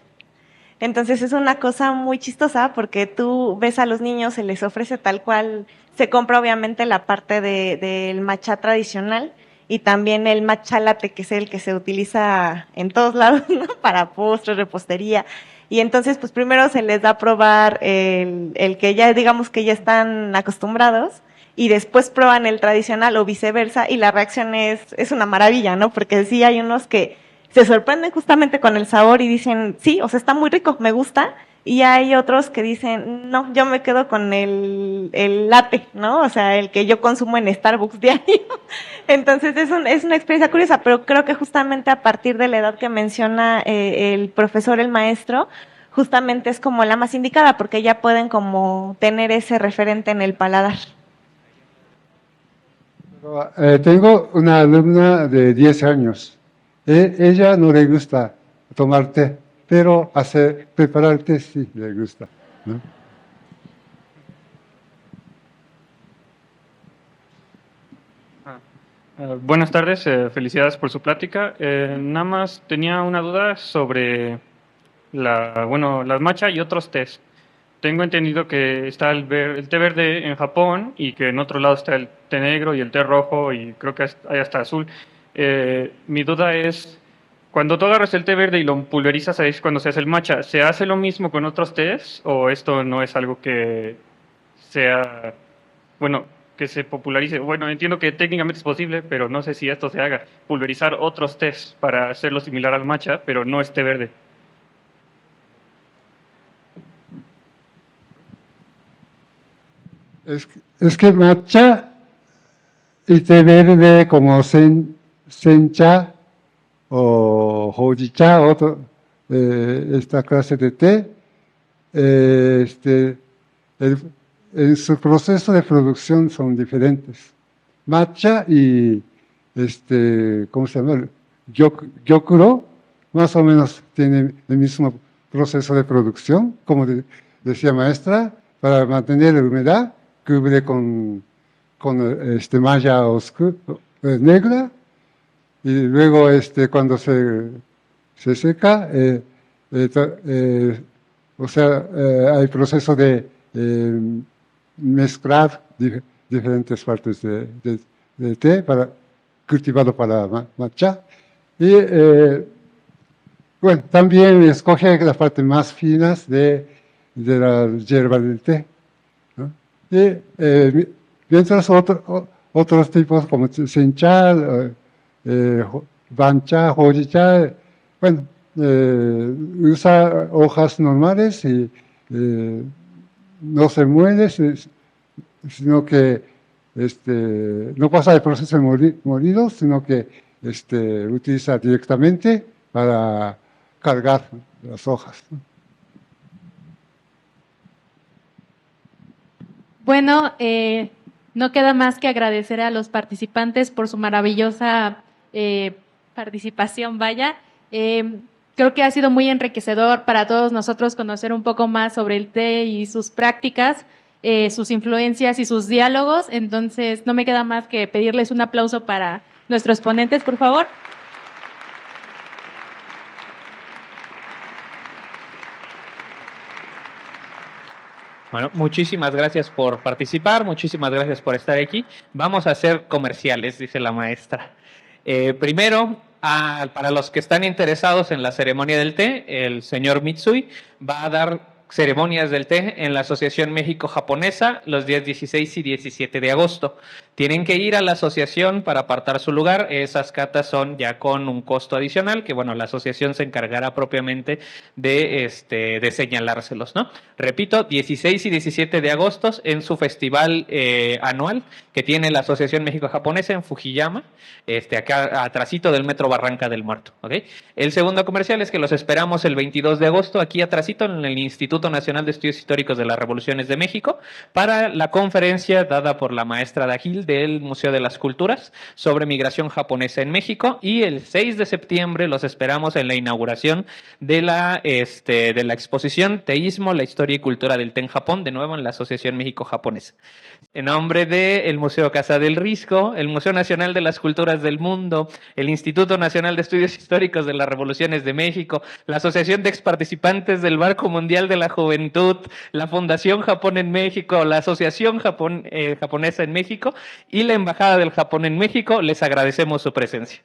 Speaker 11: Entonces es una cosa muy chistosa porque tú ves a los niños, se les ofrece tal cual, se compra obviamente la parte del matcha tradicional y también el matcha latte, que es el que se utiliza en todos lados, ¿no? Para postres, repostería. Y entonces, pues primero se les da a probar el que ya, digamos que ya están acostumbrados, y después prueban el tradicional o viceversa, y la reacción es una maravilla, ¿no? Porque sí hay unos que se sorprenden justamente con el sabor y dicen, sí, o sea, está muy rico, me gusta, y hay otros que dicen, no, yo me quedo con el latte, ¿no? O sea, el que yo consumo en Starbucks diario. Entonces es una experiencia curiosa, pero creo que justamente a partir de la edad que menciona el profesor, el maestro, justamente es como la más indicada, porque ya pueden como tener ese referente en el paladar.
Speaker 5: Tengo una alumna de 10 años. Ella no le gusta tomar té, pero preparar té sí le gusta, ¿no?
Speaker 12: Buenas tardes, felicidades por su plática. Nada más tenía una duda sobre las matcha y otros tés. Tengo entendido que está el té verde en Japón y que en otro lado está el té negro y el té rojo y creo que hay hasta azul. Mi duda es, cuando tú agarras el té verde y lo pulverizas, ahí es cuando se hace el matcha. ¿Se hace lo mismo con otros tés o esto no es algo que sea, que se popularice? Bueno, entiendo que técnicamente es posible, pero no sé si esto se haga. Pulverizar otros tés para hacerlo similar al matcha, pero no es té verde.
Speaker 5: Es que matcha y té verde como sencha o hojicha, esta clase de té, en su proceso de producción son diferentes. Matcha y, ¿cómo se llama? Gyokuro, más o menos tienen el mismo proceso de producción, como decía maestra, para mantener la humedad, cubre con malla negra, y luego cuando se seca, hay proceso de mezclar diferentes partes de té cultivado para matcha. Y también escoge las partes más finas de la hierba del té, ¿no? Y mientras otros tipos como sencha, bancha, hojicha, usa hojas normales y no se muele, sino que no pasa el proceso de molido, sino que utiliza directamente para cargar las hojas, ¿no?
Speaker 2: Bueno, no queda más que agradecer a los participantes por su maravillosa participación, vaya. Creo que ha sido muy enriquecedor para todos nosotros conocer un poco más sobre el té y sus prácticas, sus influencias y sus diálogos. Entonces, no me queda más que pedirles un aplauso para nuestros ponentes, por favor.
Speaker 1: Bueno, muchísimas gracias por participar, muchísimas gracias por estar aquí. Vamos a hacer comerciales, dice la maestra. Primero, para los que están interesados en la ceremonia del té, el señor Mitsui va a dar ceremonias del té en la Asociación México-Japonesa los días 16 y 17 de agosto. Tienen que ir a la asociación para apartar su lugar. Esas catas son ya con un costo adicional que, bueno, la asociación se encargará propiamente de señalárselos, ¿no? Repito, 16 y 17 de agosto en su festival anual que tiene la Asociación México-Japonesa en Fujiyama, acá atrasito del Metro Barranca del Muerto, ¿ok? El segundo comercial es que los esperamos el 22 de agosto aquí atrasito en el Instituto Nacional de Estudios Históricos de las Revoluciones de México para la conferencia dada por la maestra Dagil del Museo de las Culturas sobre migración japonesa en México, y el 6 de septiembre los esperamos en la inauguración de la exposición Teísmo, la historia y cultura del té en Japón, de nuevo en la Asociación México-Japonesa. En nombre del Museo Casa del Risco, el Museo Nacional de las Culturas del Mundo, el Instituto Nacional de Estudios Históricos de las Revoluciones de México, la Asociación de Exparticipantes del Banco Mundial de la Juventud, la Fundación Japón en México, la Asociación Japonesa en México y la Embajada del Japón en México, les agradecemos su presencia.